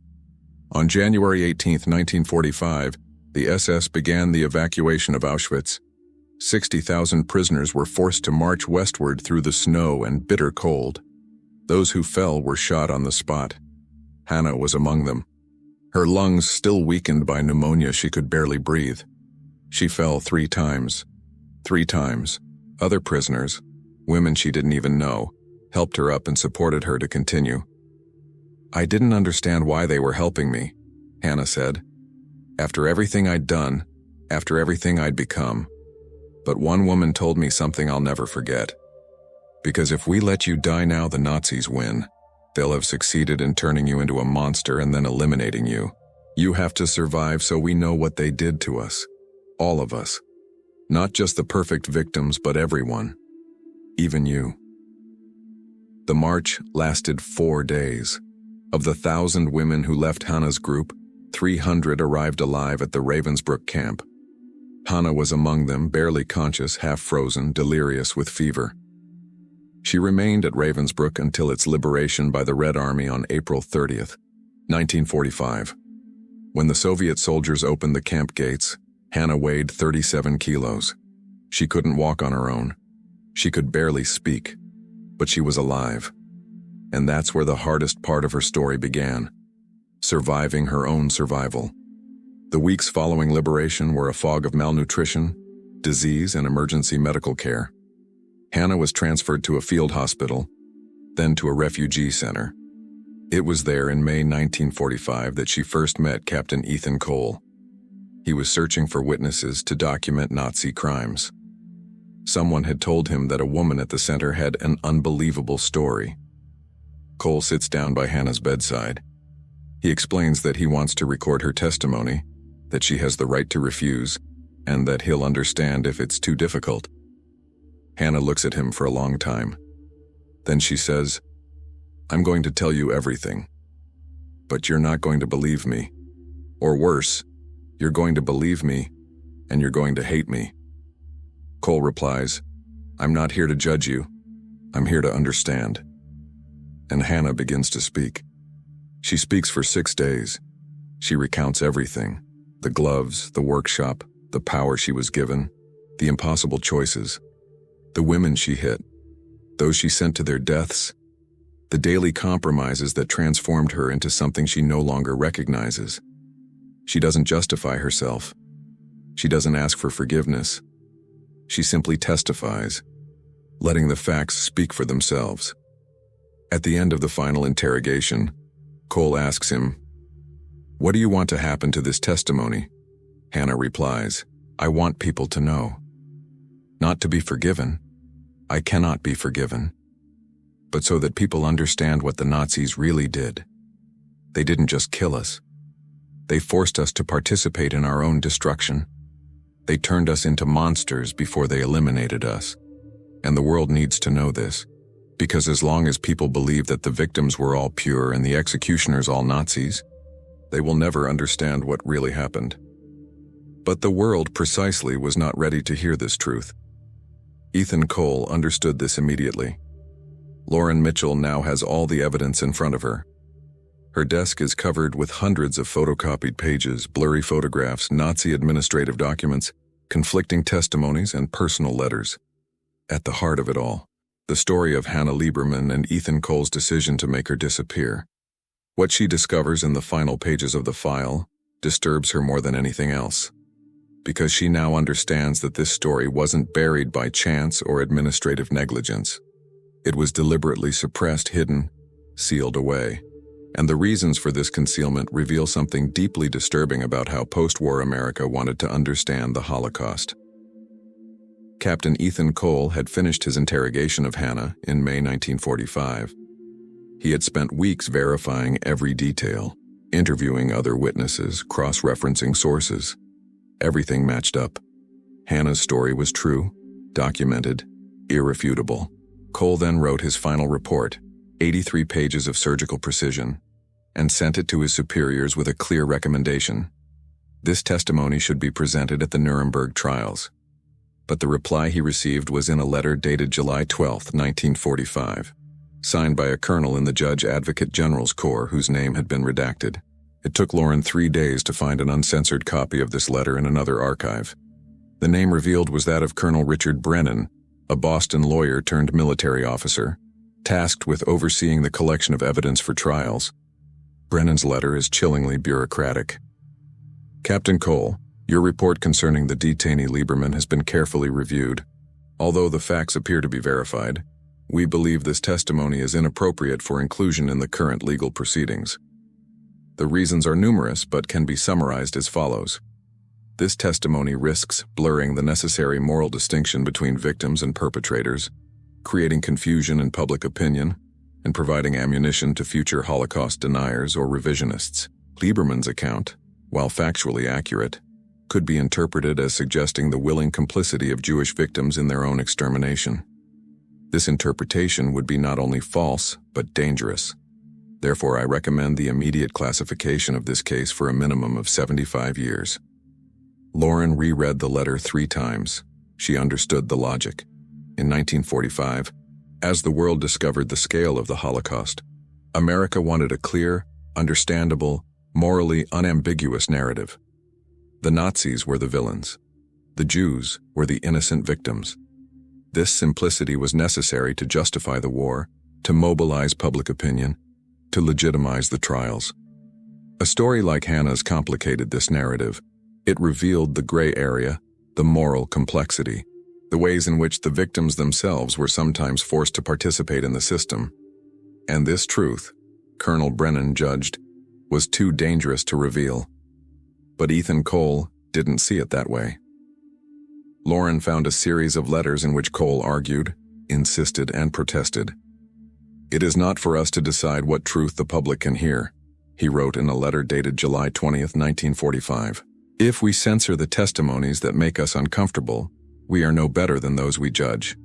On January 18, 1945, the SS began the evacuation of Auschwitz. 60,000 prisoners were forced to march westward through the snow and bitter cold. Those who fell were shot on the spot. Hannah was among them. Her lungs still weakened by pneumonia, she could barely breathe. She fell 3 times. 3 times. Other prisoners, women she didn't even know, helped her up and supported her to continue. "I didn't understand why they were helping me," Hannah said. "After everything I'd done, after everything I'd become. But one woman told me something I'll never forget. Because if we let you die now, the Nazis win. They'll have succeeded in turning you into a monster and then eliminating you. You have to survive so we know what they did to us. All of us. Not just the perfect victims, but everyone. Even you." The march lasted 4 days. Of the 1,000 women who left Hannah's group, 300 arrived alive at the Ravensbrück camp. Hannah was among them, barely conscious, half-frozen, delirious with fever. She remained at Ravensbrück until its liberation by the Red Army on April 30, 1945. When the Soviet soldiers opened the camp gates, Hannah weighed 37 kilos. She couldn't walk on her own. She could barely speak, but she was alive. And that's where the hardest part of her story began, surviving her own survival. The weeks following liberation were a fog of malnutrition, disease, and emergency medical care. Hannah was transferred to a field hospital, then to a refugee center. It was there in May 1945 that she first met Captain Ethan Cole. He was searching for witnesses to document Nazi crimes. Someone had told him that a woman at the center had an unbelievable story. Cole sits down by Hannah's bedside. He explains that he wants to record her testimony, that she has the right to refuse, and that he'll understand if it's too difficult. Hannah looks at him for a long time. Then she says, "I'm going to tell you everything, but you're not going to believe me. Or worse, you're going to believe me, and you're going to hate me." Cole replies, "I'm not here to judge you. I'm here to understand." And Hannah begins to speak. She speaks for 6 days. She recounts everything: the gloves, the workshop, the power she was given, the impossible choices, the women she hit, those she sent to their deaths, the daily compromises that transformed her into something she no longer recognizes. She doesn't justify herself. She doesn't ask for forgiveness. She simply testifies, letting the facts speak for themselves. At the end of the final interrogation, Cole asks him, "What do you want to happen to this testimony?" Hannah replies, "I want people to know. Not to be forgiven. I cannot be forgiven. But so that people understand what the Nazis really did. They didn't just kill us. They forced us to participate in our own destruction. They turned us into monsters before they eliminated us. And the world needs to know this, because as long as people believe that the victims were all pure and the executioners all Nazis, they will never understand what really happened. But the world precisely was not ready to hear this truth. Ethan Cole understood this immediately. Lauren Mitchell now has all the evidence in front of her. Her desk is covered with hundreds of photocopied pages, blurry photographs, Nazi administrative documents, conflicting testimonies, and personal letters. At the heart of it all, the story of Hannah Lieberman and Ethan Cole's decision to make her disappear. What she discovers in the final pages of the file disturbs her more than anything else, because she now understands that this story wasn't buried by chance or administrative negligence. It was deliberately suppressed, hidden, sealed away. And the reasons for this concealment reveal something deeply disturbing about how post-war America wanted to understand the Holocaust. Captain Ethan Cole had finished his interrogation of Hannah in May 1945. He had spent weeks verifying every detail, interviewing other witnesses, cross-referencing sources. Everything matched up. Hannah's story was true, documented, irrefutable. Cole then wrote his final report, 83 pages of surgical precision, and sent it to his superiors with a clear recommendation. This testimony should be presented at the Nuremberg trials. But the reply he received was in a letter dated July 12, 1945, signed by a colonel in the Judge Advocate General's Corps whose name had been redacted. It took Lauren 3 days to find an uncensored copy of this letter in another archive. The name revealed was that of Colonel Richard Brennan, a Boston lawyer turned military officer, tasked with overseeing the collection of evidence for trials. Brennan's letter is chillingly bureaucratic. Captain Cole, your report concerning the detainee Lieberman has been carefully reviewed. Although the facts appear to be verified, we believe this testimony is inappropriate for inclusion in the current legal proceedings. The reasons are numerous but can be summarized as follows. This testimony risks blurring the necessary moral distinction between victims and perpetrators, creating confusion in public opinion, and providing ammunition to future Holocaust deniers or revisionists. Lieberman's account, while factually accurate, could be interpreted as suggesting the willing complicity of Jewish victims in their own extermination. This interpretation would be not only false, but dangerous. Therefore, I recommend the immediate classification of this case for a minimum of 75 years. Lauren reread the letter 3 times. She understood the logic. In 1945, as the world discovered the scale of the Holocaust, America wanted a clear, understandable, morally unambiguous narrative. The Nazis were the villains. The Jews were the innocent victims. This simplicity was necessary to justify the war, to mobilize public opinion, to legitimize the trials. A story like Hannah's complicated this narrative. It revealed the gray area, the moral complexity, the ways in which the victims themselves were sometimes forced to participate in the system. And this truth, Colonel Brennan judged, was too dangerous to reveal. But Ethan Cole didn't see it that way. Lauren found a series of letters in which Cole argued, insisted, and protested. "It is not for us to decide what truth the public can hear," he wrote in a letter dated July 20, 1945. "If we censor the testimonies that make us uncomfortable, we are no better than those we judge."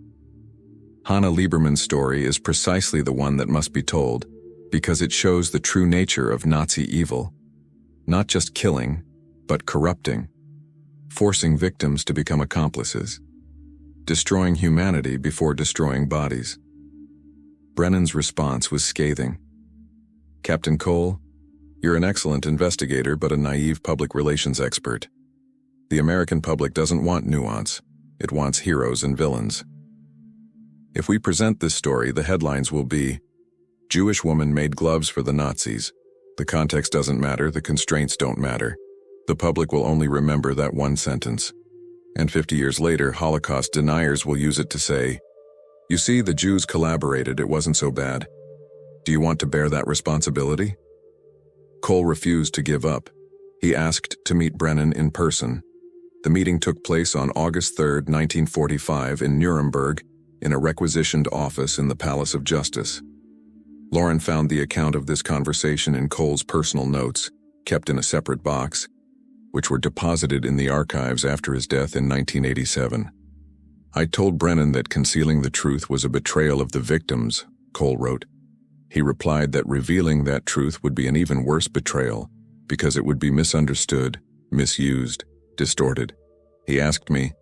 Hannah Lieberman's story is precisely the one that must be told, because it shows the true nature of Nazi evil. Not just killing, but corrupting, forcing victims to become accomplices, destroying humanity before destroying bodies. Brennan's response was scathing. "Captain Cole, you're an excellent investigator but a naive public relations expert. The American public doesn't want nuance. It wants heroes and villains. If we present this story, the headlines will be, 'Jewish woman made gloves for the Nazis.' The context doesn't matter, the constraints don't matter. The public will only remember that one sentence. And 50 years later, Holocaust deniers will use it to say, 'You see, the Jews collaborated, it wasn't so bad.' Do you want to bear that responsibility?" Cole refused to give up. He asked to meet Brennan in person. The meeting took place on August 3, 1945 in Nuremberg, in a requisitioned office in the Palace of Justice. Lauren found the account of this conversation in Cole's personal notes, kept in a separate box, which were deposited in the archives after his death in 1987. I told Brennan that concealing the truth was a betrayal of the victims, Cole wrote. He replied that revealing that truth would be an even worse betrayal because it would be misunderstood, misused, distorted. He asked me,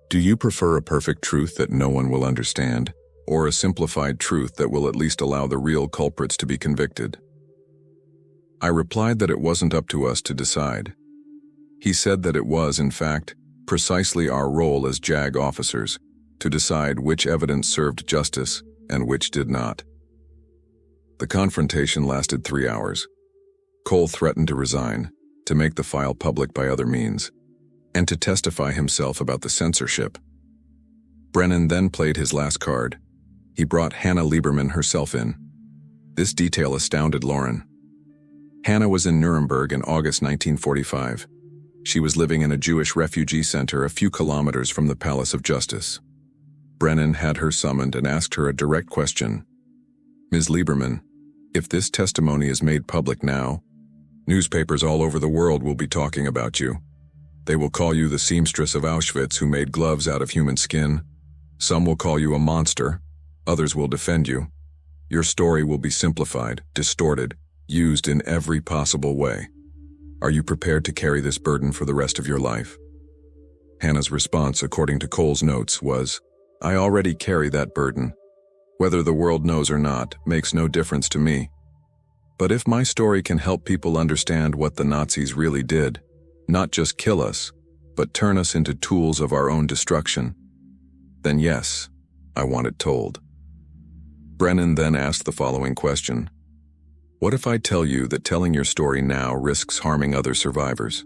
"Do you prefer a perfect truth that no one will understand, or a simplified truth that will at least allow the real culprits to be convicted?" I replied that it wasn't up to us to decide. He said that it was, in fact, precisely our role as JAG officers to decide which evidence served justice and which did not. The confrontation lasted 3 hours. Cole threatened to resign, to make the file public by other means, and to testify himself about the censorship. Brennan then played his last card. He brought Hannah Lieberman herself in. This detail astounded Lauren. Hannah was in Nuremberg in August 1945. She was living in a Jewish refugee center a few kilometers from the Palace of Justice. Brennan had her summoned and asked her a direct question. "Ms. Lieberman, if this testimony is made public now, newspapers all over the world will be talking about you. They will call you the seamstress of Auschwitz who made gloves out of human skin. Some will call you a monster. Others will defend you. Your story will be simplified, distorted, used in every possible way. Are you prepared to carry this burden for the rest of your life?" Hannah's response, according to Cole's notes, was, "I already carry that burden. Whether the world knows or not makes no difference to me. But if my story can help people understand what the Nazis really did, not just kill us, but turn us into tools of our own destruction, then yes, I want it told." Brennan then asked the following question. "What if I tell you that telling your story now risks harming other survivors?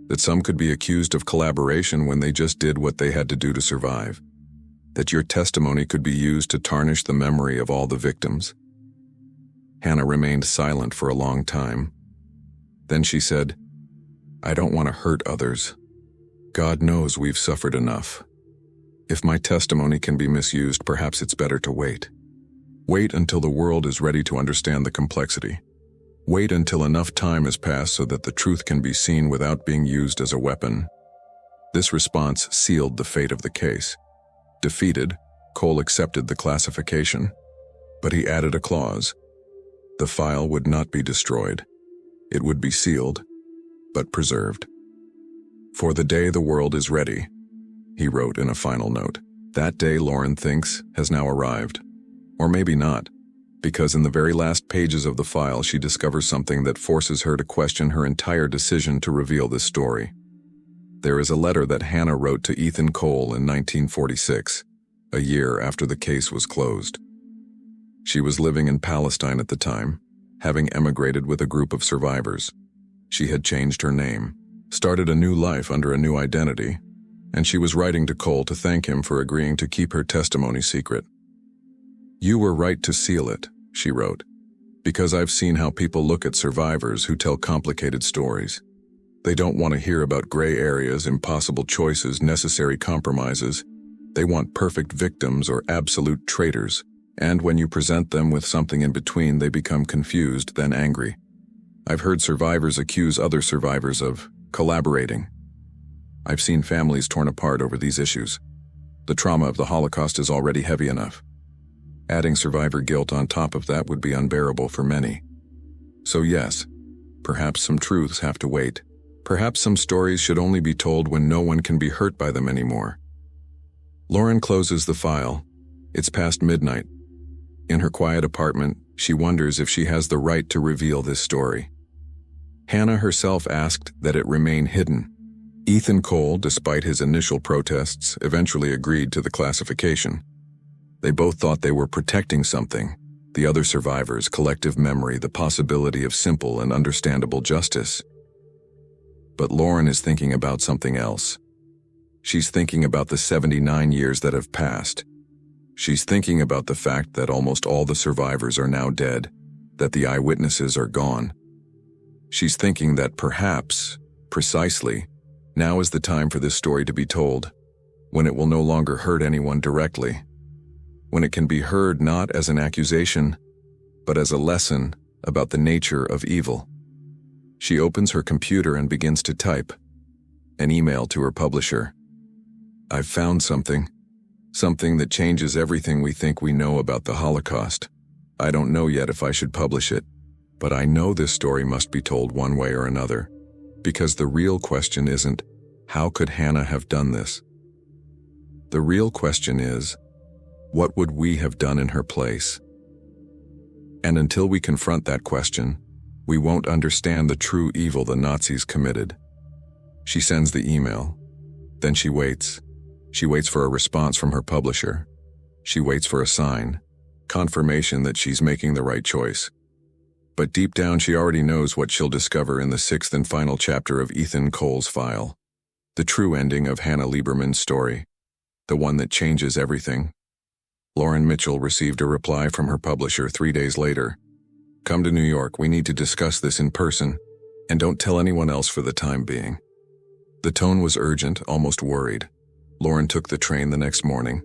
That some could be accused of collaboration when they just did what they had to do to survive? That your testimony could be used to tarnish the memory of all the victims?" Hannah remained silent for a long time. Then she said, "I don't want to hurt others. God knows we've suffered enough. If my testimony can be misused, perhaps it's better to wait. Wait until the world is ready to understand the complexity. Wait until enough time has passed so that the truth can be seen without being used as a weapon." This response sealed the fate of the case. Defeated, Cole accepted the classification, but he added a clause. The file would not be destroyed. It would be sealed, but preserved. "For the day the world is ready," he wrote in a final note. That day, Lauren thinks, has now arrived. Or maybe not, because in the very last pages of the file she discovers something that forces her to question her entire decision to reveal this story. There is a letter that Hannah wrote to Ethan Cole in 1946, a year after the case was closed. She was living in Palestine at the time, having emigrated with a group of survivors. She had changed her name, started a new life under a new identity, and she was writing to Cole to thank him for agreeing to keep her testimony secret. "You were right to seal it," she wrote, "because I've seen how people look at survivors who tell complicated stories. They don't want to hear about gray areas, impossible choices, necessary compromises. They want perfect victims or absolute traitors, and when you present them with something in between, they become confused, then angry. I've heard survivors accuse other survivors of collaborating. I've seen families torn apart over these issues. The trauma of the Holocaust is already heavy enough. Adding survivor guilt on top of that would be unbearable for many. So yes, perhaps some truths have to wait. Perhaps some stories should only be told when no one can be hurt by them anymore." Lauren closes the file. It's past midnight. In her quiet apartment, she wonders if she has the right to reveal this story. Hannah herself asked that it remain hidden. Ethan Cole, despite his initial protests, eventually agreed to the classification. They both thought they were protecting something, the other survivors' collective memory, the possibility of simple and understandable justice. But Lauren is thinking about something else. She's thinking about the 79 years that have passed. She's thinking about the fact that almost all the survivors are now dead, that the eyewitnesses are gone. She's thinking that perhaps, precisely, now is the time for this story to be told, when it will no longer hurt anyone directly, when it can be heard not as an accusation, but as a lesson about the nature of evil. She opens her computer and begins to type an email to her publisher. "I've found something. Something that changes everything we think we know about the Holocaust. I don't know yet if I should publish it, but I know this story must be told one way or another. Because the real question isn't, how could Hannah have done this? The real question is, what would we have done in her place? And until we confront that question, we won't understand the true evil the Nazis committed." She sends the email. Then she waits. She waits for a response from her publisher. She waits for a sign, confirmation that she's making the right choice. But deep down, she already knows what she'll discover in the 6th and final chapter of Ethan Cole's file. The true ending of Hannah Lieberman's story. The one that changes everything. Lauren Mitchell received a reply from her publisher 3 days later. "Come to New York, we need to discuss this in person, and don't tell anyone else for the time being." The tone was urgent, almost worried. Lauren took the train the next morning,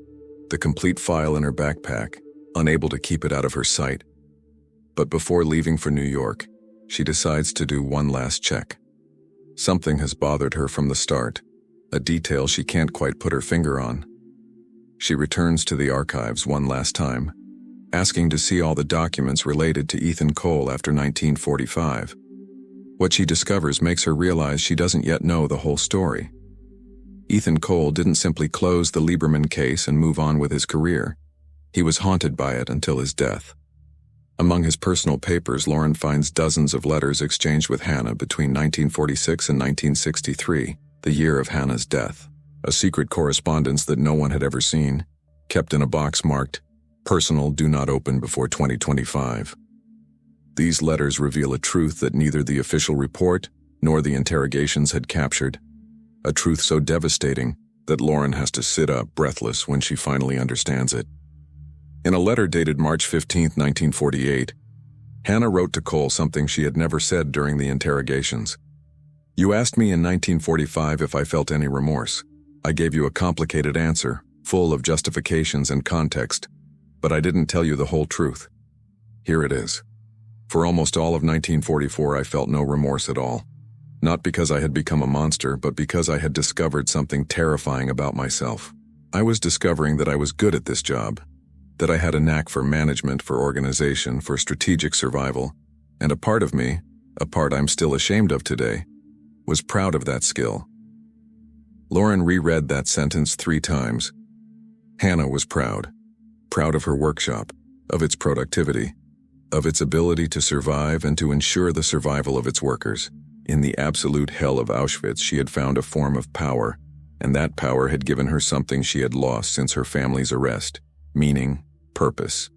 the complete file in her backpack, unable to keep it out of her sight. But before leaving for New York, she decides to do one last check. Something has bothered her from the start, a detail she can't quite put her finger on. She returns to the archives one last time, asking to see all the documents related to Ethan Cole after 1945. What she discovers makes her realize she doesn't yet know the whole story. Ethan Cole didn't simply close the Lieberman case and move on with his career. He was haunted by it until his death. Among his personal papers, Lauren finds dozens of letters exchanged with Hannah between 1946 and 1963, the year of Hannah's death. A secret correspondence that no one had ever seen, kept in a box marked, "Personal, do not open before 2025. These letters reveal a truth that neither the official report nor the interrogations had captured. A truth so devastating that Lauren has to sit up breathless when she finally understands it. In a letter dated March 15, 1948, Hannah wrote to Cole something she had never said during the interrogations. "You asked me in 1945 if I felt any remorse. I gave you a complicated answer, full of justifications and context, but I didn't tell you the whole truth. Here it is. For almost all of 1944, I felt no remorse at all. Not because I had become a monster, but because I had discovered something terrifying about myself. I was discovering that I was good at this job, that I had a knack for management, for organization, for strategic survival, and a part of me, a part I'm still ashamed of today, was proud of that skill." Lauren reread that sentence 3 times. Hannah was proud. Proud of her workshop, of its productivity, of its ability to survive and to ensure the survival of its workers. In the absolute hell of Auschwitz, she had found a form of power, and that power had given her something she had lost since her family's arrest: meaning, purpose,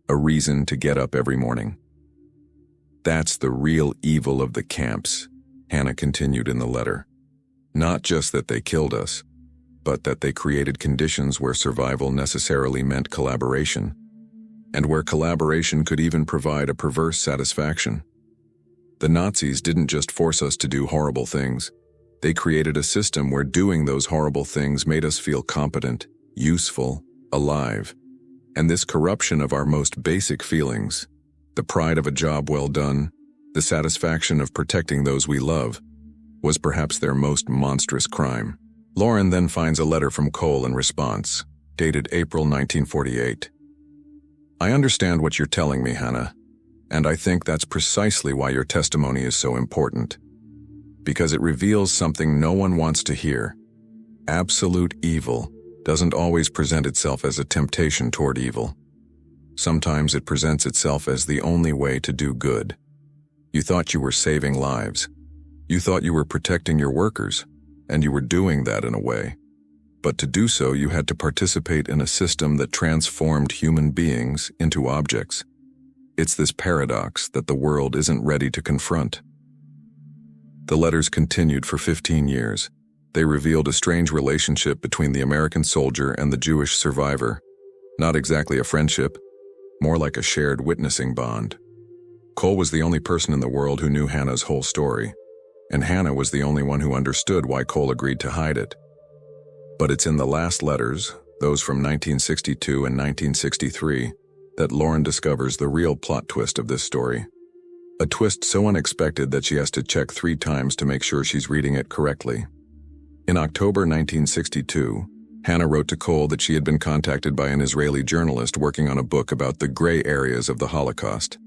a reason to get up every morning. "That's the real evil of the camps," Hannah continued in the letter. "Not just that they killed us, but that they created conditions where survival necessarily meant collaboration, and where collaboration could even provide a perverse satisfaction. The Nazis didn't just force us to do horrible things. They created a system where doing those horrible things made us feel competent, useful, alive. And this corruption of our most basic feelings, the pride of a job well done, the satisfaction of protecting those we love, was perhaps their most monstrous crime." Lauren then finds a letter from Cole in response, dated April 1948. "I understand what you're telling me, Hannah, and I think that's precisely why your testimony is so important. Because it reveals something no one wants to hear. Absolute evil doesn't always present itself as a temptation toward evil. Sometimes it presents itself as the only way to do good. You thought you were saving lives. You thought you were protecting your workers, and you were doing that in a way. But to do so, you had to participate in a system that transformed human beings into objects. It's this paradox that the world isn't ready to confront." The letters continued for 15 years. They revealed a strange relationship between the American soldier and the Jewish survivor. Not exactly a friendship, more like a shared witnessing bond. Cole was the only person in the world who knew Hannah's whole story, and Hannah was the only one who understood why Cole agreed to hide it. But it's in the last letters, those from 1962 and 1963, that Lauren discovers the real plot twist of this story. A twist so unexpected that she has to check 3 times to make sure she's reading it correctly. In October 1962, Hannah wrote to Cole that she had been contacted by an Israeli journalist working on a book about the gray areas of the Holocaust.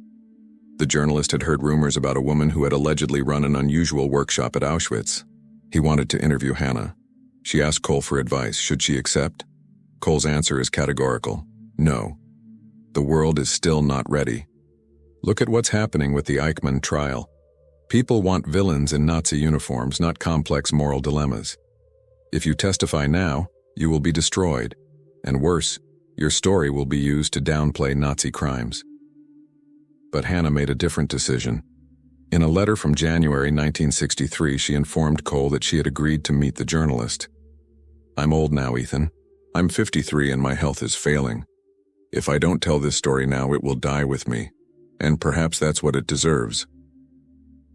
The journalist had heard rumors about a woman who had allegedly run an unusual workshop at Auschwitz. He wanted to interview Hannah. She asked Cole for advice. Should she accept? Cole's answer is categorical. No. The world is still not ready. Look at what's happening with the Eichmann trial. People want villains in Nazi uniforms, not complex moral dilemmas. If you testify now, you will be destroyed. And worse, your story will be used to downplay Nazi crimes. But Hannah made a different decision. In a letter from January 1963, she informed Cole that she had agreed to meet the journalist. I'm old now, Ethan. I'm 53 and my health is failing. If I don't tell this story now, it will die with me. And perhaps that's what it deserves.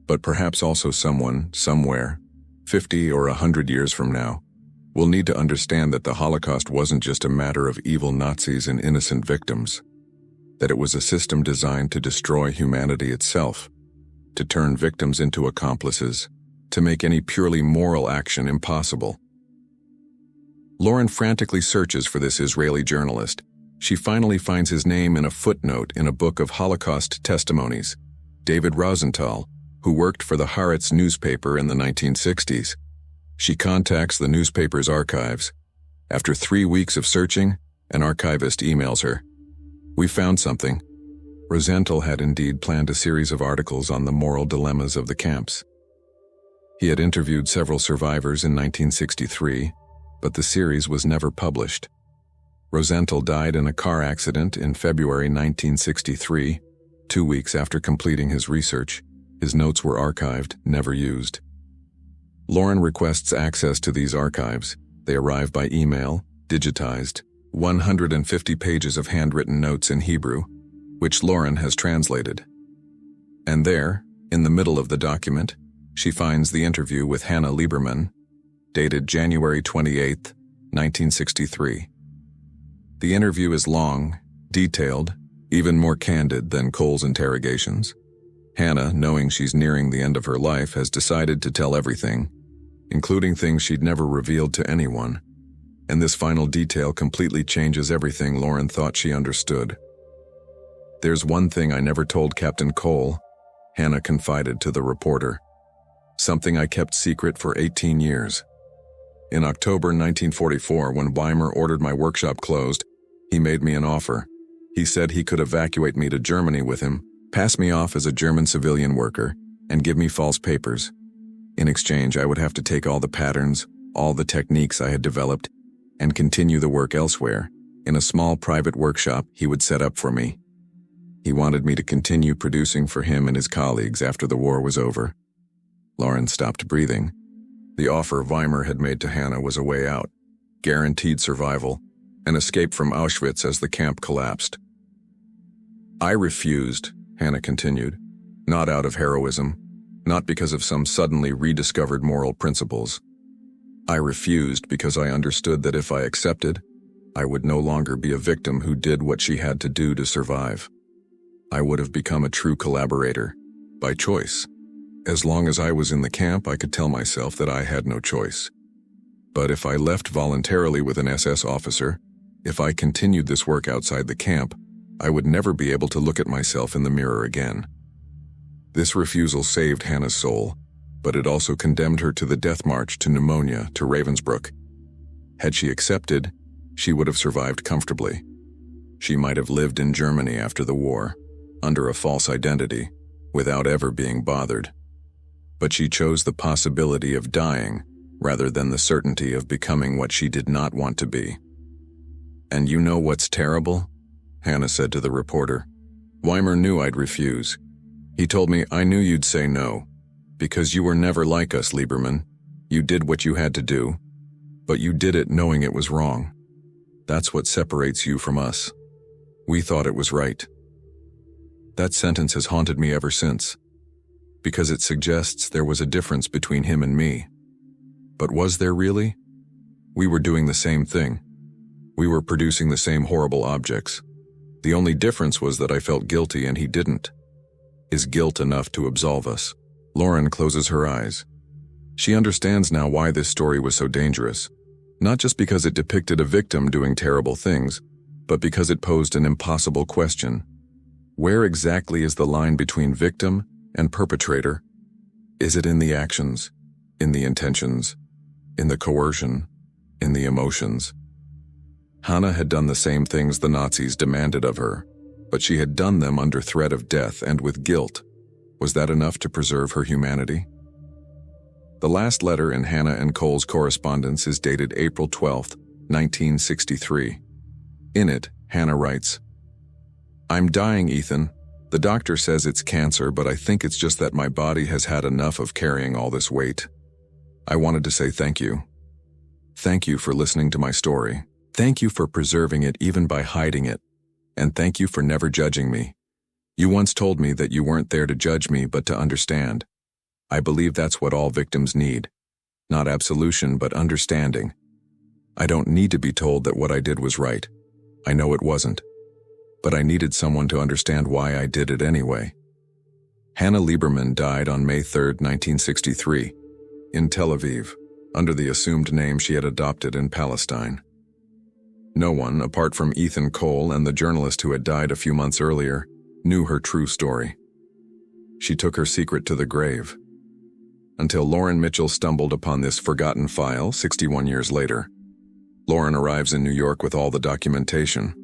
But perhaps also someone, somewhere, 50 or 100 years from now, will need to understand that the Holocaust wasn't just a matter of evil Nazis and innocent victims, that it was a system designed to destroy humanity itself, to turn victims into accomplices, to make any purely moral action impossible. Lauren frantically searches for this Israeli journalist. She finally finds his name in a footnote in a book of Holocaust testimonies, David Rosenthal, who worked for the Haaretz newspaper in the 1960s. She contacts the newspaper's archives. After 3 weeks of searching, an archivist emails her. We found something. Rosenthal had indeed planned a series of articles on the moral dilemmas of the camps. He had interviewed several survivors in 1963, but the series was never published. Rosenthal died in a car accident in February 1963, 2 weeks after completing his research. His notes were archived, never used. Lauren requests access to these archives. They arrive by email, digitized, 150 pages of handwritten notes in Hebrew, which Lauren has translated. And there, in the middle of the document, she finds the interview with Hannah Lieberman, dated January 28, 1963. The interview is long, detailed, even more candid than Cole's interrogations. Hannah, knowing she's nearing the end of her life, has decided to tell everything, including things she'd never revealed to anyone. And this final detail completely changes everything Lauren thought she understood. There's one thing I never told Captain Cole, Hannah confided to the reporter. Something I kept secret for 18 years. In October 1944, when Weimar ordered my workshop closed, he made me an offer. He said he could evacuate me to Germany with him, pass me off as a German civilian worker, and give me false papers. In exchange, I would have to take all the patterns, all the techniques I had developed, and continue the work elsewhere, in a small private workshop he would set up for me. He wanted me to continue producing for him and his colleagues after the war was over. Lauren stopped breathing. The offer Weimar had made to Hannah was a way out, guaranteed survival, an escape from Auschwitz as the camp collapsed. I refused, Hannah continued, not out of heroism, not because of some suddenly rediscovered moral principles. I refused because I understood that if I accepted, I would no longer be a victim who did what she had to do to survive. I would have become a true collaborator, by choice. As long as I was in the camp, I could tell myself that I had no choice. But if I left voluntarily with an SS officer, if I continued this work outside the camp, I would never be able to look at myself in the mirror again. This refusal saved Hannah's soul, but it also condemned her to the death march to pneumonia to Ravensbrück. Had she accepted, she would have survived comfortably. She might have lived in Germany after the war, under a false identity, without ever being bothered. But she chose the possibility of dying rather than the certainty of becoming what she did not want to be. And you know what's terrible? Hannah said to the reporter. Weimar knew I'd refuse. He told me, I knew you'd say no, because you were never like us, Lieberman. You did what you had to do, but you did it knowing it was wrong. That's what separates you from us. We thought it was right. That sentence has haunted me ever since, because it suggests there was a difference between him and me. But was there really? We were doing the same thing. We were producing the same horrible objects. The only difference was that I felt guilty and he didn't. Is guilt enough to absolve us? Lauren closes her eyes. She understands now why this story was so dangerous. Not just because it depicted a victim doing terrible things, but because it posed an impossible question. Where exactly is the line between victim and perpetrator? Is it in the actions, in the intentions, in the coercion, in the emotions? Hannah had done the same things the Nazis demanded of her, but she had done them under threat of death and with guilt. Was that enough to preserve her humanity? The last letter in Hannah and Cole's correspondence is dated April 12, 1963. In it, Hannah writes, "I'm dying, Ethan. The doctor says it's cancer, but I think it's just that my body has had enough of carrying all this weight. I wanted to say thank you. Thank you for listening to my story. Thank you for preserving it even by hiding it. And thank you for never judging me. You once told me that you weren't there to judge me but to understand. I believe that's what all victims need. Not absolution, but understanding. I don't need to be told that what I did was right. I know it wasn't. But I needed someone to understand why I did it anyway." Hannah Lieberman died on May 3, 1963, in Tel Aviv, under the assumed name she had adopted in Palestine. No one, apart from Ethan Cole and the journalist who had died a few months earlier, knew her true story. She took her secret to the grave. Until Lauren Mitchell stumbled upon this forgotten file 61 years later. Lauren arrives in New York with all the documentation.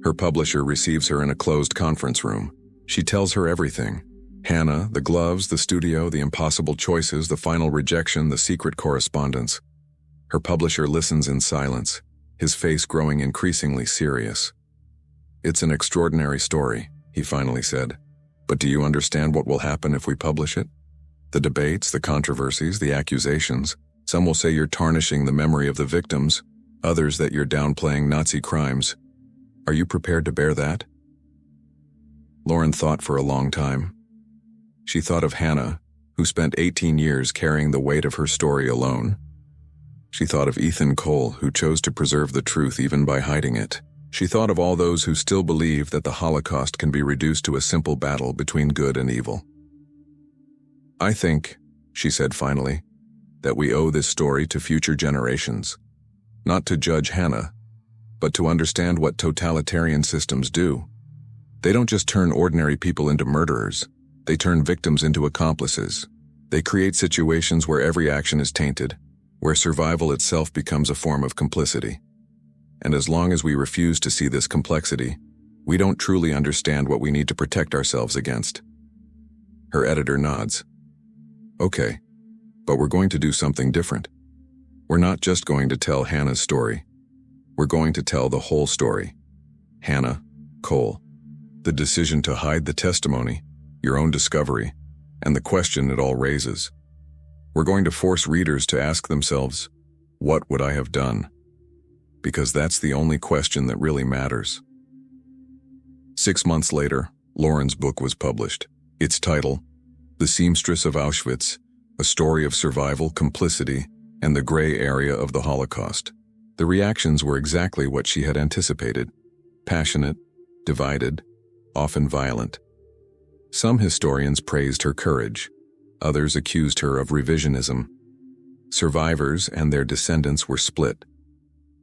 Her publisher receives her in a closed conference room. She tells her everything. Hannah, the gloves, the studio, the impossible choices, the final rejection, the secret correspondence. Her publisher listens in silence, his face growing increasingly serious. "It's an extraordinary story," he finally said. "But do you understand what will happen if we publish it? The debates, the controversies, the accusations. Some will say you're tarnishing the memory of the victims, others that you're downplaying Nazi crimes. Are you prepared to bear that?" Lauren thought for a long time. She thought of Hannah, who spent 18 years carrying the weight of her story alone. She thought of Ethan Cole, who chose to preserve the truth even by hiding it. She thought of all those who still believe that the Holocaust can be reduced to a simple battle between good and evil. "I think," she said finally, "that we owe this story to future generations. Not to judge Hannah, but to understand what totalitarian systems do. They don't just turn ordinary people into murderers. They turn victims into accomplices. They create situations where every action is tainted, where survival itself becomes a form of complicity. And as long as we refuse to see this complexity, we don't truly understand what we need to protect ourselves against." Her editor nods. "Okay, but we're going to do something different. We're not just going to tell Hannah's story. We're going to tell the whole story. Hannah, Cole, the decision to hide the testimony, your own discovery, and the question it all raises. We're going to force readers to ask themselves, what would I have done? Because that's the only question that really matters." 6 months later, Lauren's book was published. Its title, The Seamstress of Auschwitz, A Story of Survival, Complicity, and the Gray Area of the Holocaust. The reactions were exactly what she had anticipated: passionate, divided, often violent. Some historians praised her courage. Others accused her of revisionism. Survivors and their descendants were split.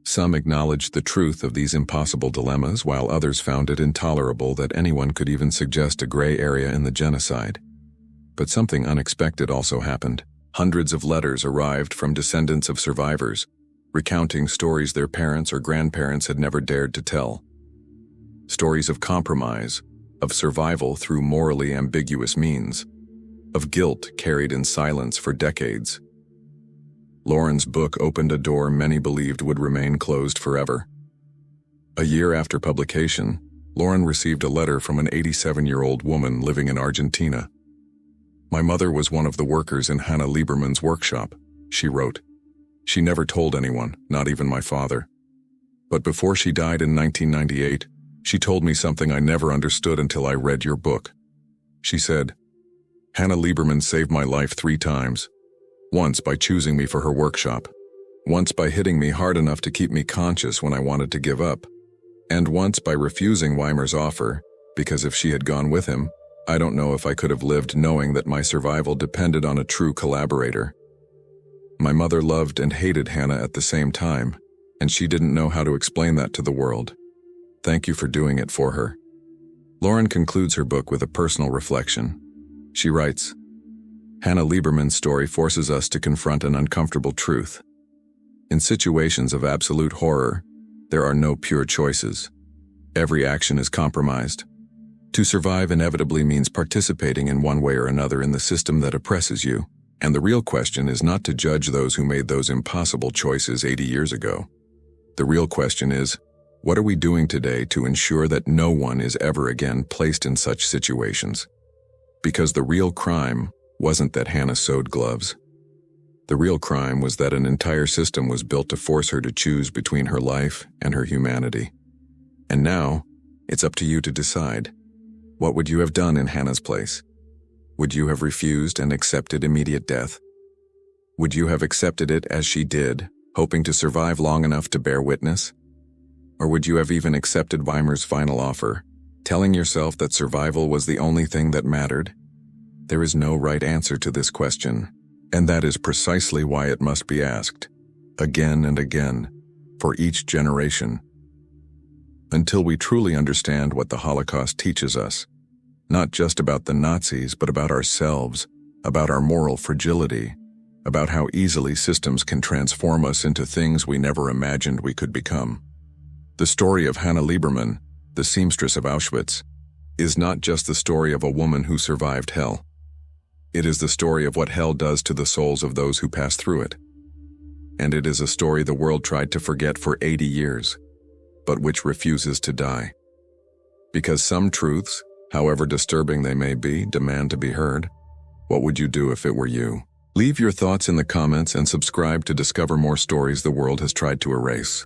Some acknowledged the truth of these impossible dilemmas, while others found it intolerable that anyone could even suggest a gray area in the genocide. But something unexpected also happened. Hundreds of letters arrived from descendants of survivors, recounting stories their parents or grandparents had never dared to tell. Stories of compromise, of survival through morally ambiguous means, of guilt carried in silence for decades. Lauren's book opened a door many believed would remain closed forever. A year after publication, Lauren received a letter from an 87-year-old woman living in Argentina. "My mother was one of the workers in Hannah Lieberman's workshop," she wrote. "She never told anyone, not even my father. But before she died in 1998, she told me something I never understood until I read your book. She said, 'Hannah Lieberman saved my life 3 times. Once by choosing me for her workshop. Once by hitting me hard enough to keep me conscious when I wanted to give up. And once by refusing Weimer's offer, because if she had gone with him, I don't know if I could have lived knowing that my survival depended on a true collaborator. My mother loved and hated Hannah at the same time, and she didn't know how to explain that to the world. Thank you for doing it for her. Lauren concludes her book with a personal reflection. She writes, Hannah Lieberman's story forces us to confront an uncomfortable truth. In situations of absolute horror, there are no pure choices. Every action is compromised. To survive inevitably means participating in one way or another in the system that oppresses you. And the real question is not to judge those who made those impossible choices 80 years ago. The real question is, what are we doing today to ensure that no one is ever again placed in such situations? Because the real crime wasn't that Hannah sewed gloves. The real crime was that an entire system was built to force her to choose between her life and her humanity. And now, it's up to you to decide. What would you have done in Hannah's place? Would you have refused and accepted immediate death? Would you have accepted it as she did, hoping to survive long enough to bear witness? Or would you have even accepted Weimer's final offer, telling yourself that survival was the only thing that mattered? There is no right answer to this question, and that is precisely why it must be asked, again and again, for each generation. Until we truly understand what the Holocaust teaches us, not just about the Nazis, but about ourselves, about our moral fragility, about how easily systems can transform us into things we never imagined we could become. The story of Hannah Lieberman, the Seamstress of Auschwitz, is not just the story of a woman who survived hell. It is the story of what hell does to the souls of those who pass through it. And it is a story the world tried to forget for 80 years, but which refuses to die. Because some truths, however disturbing they may be, demand to be heard. What would you do if it were you? Leave your thoughts in the comments and subscribe to discover more stories the world has tried to erase.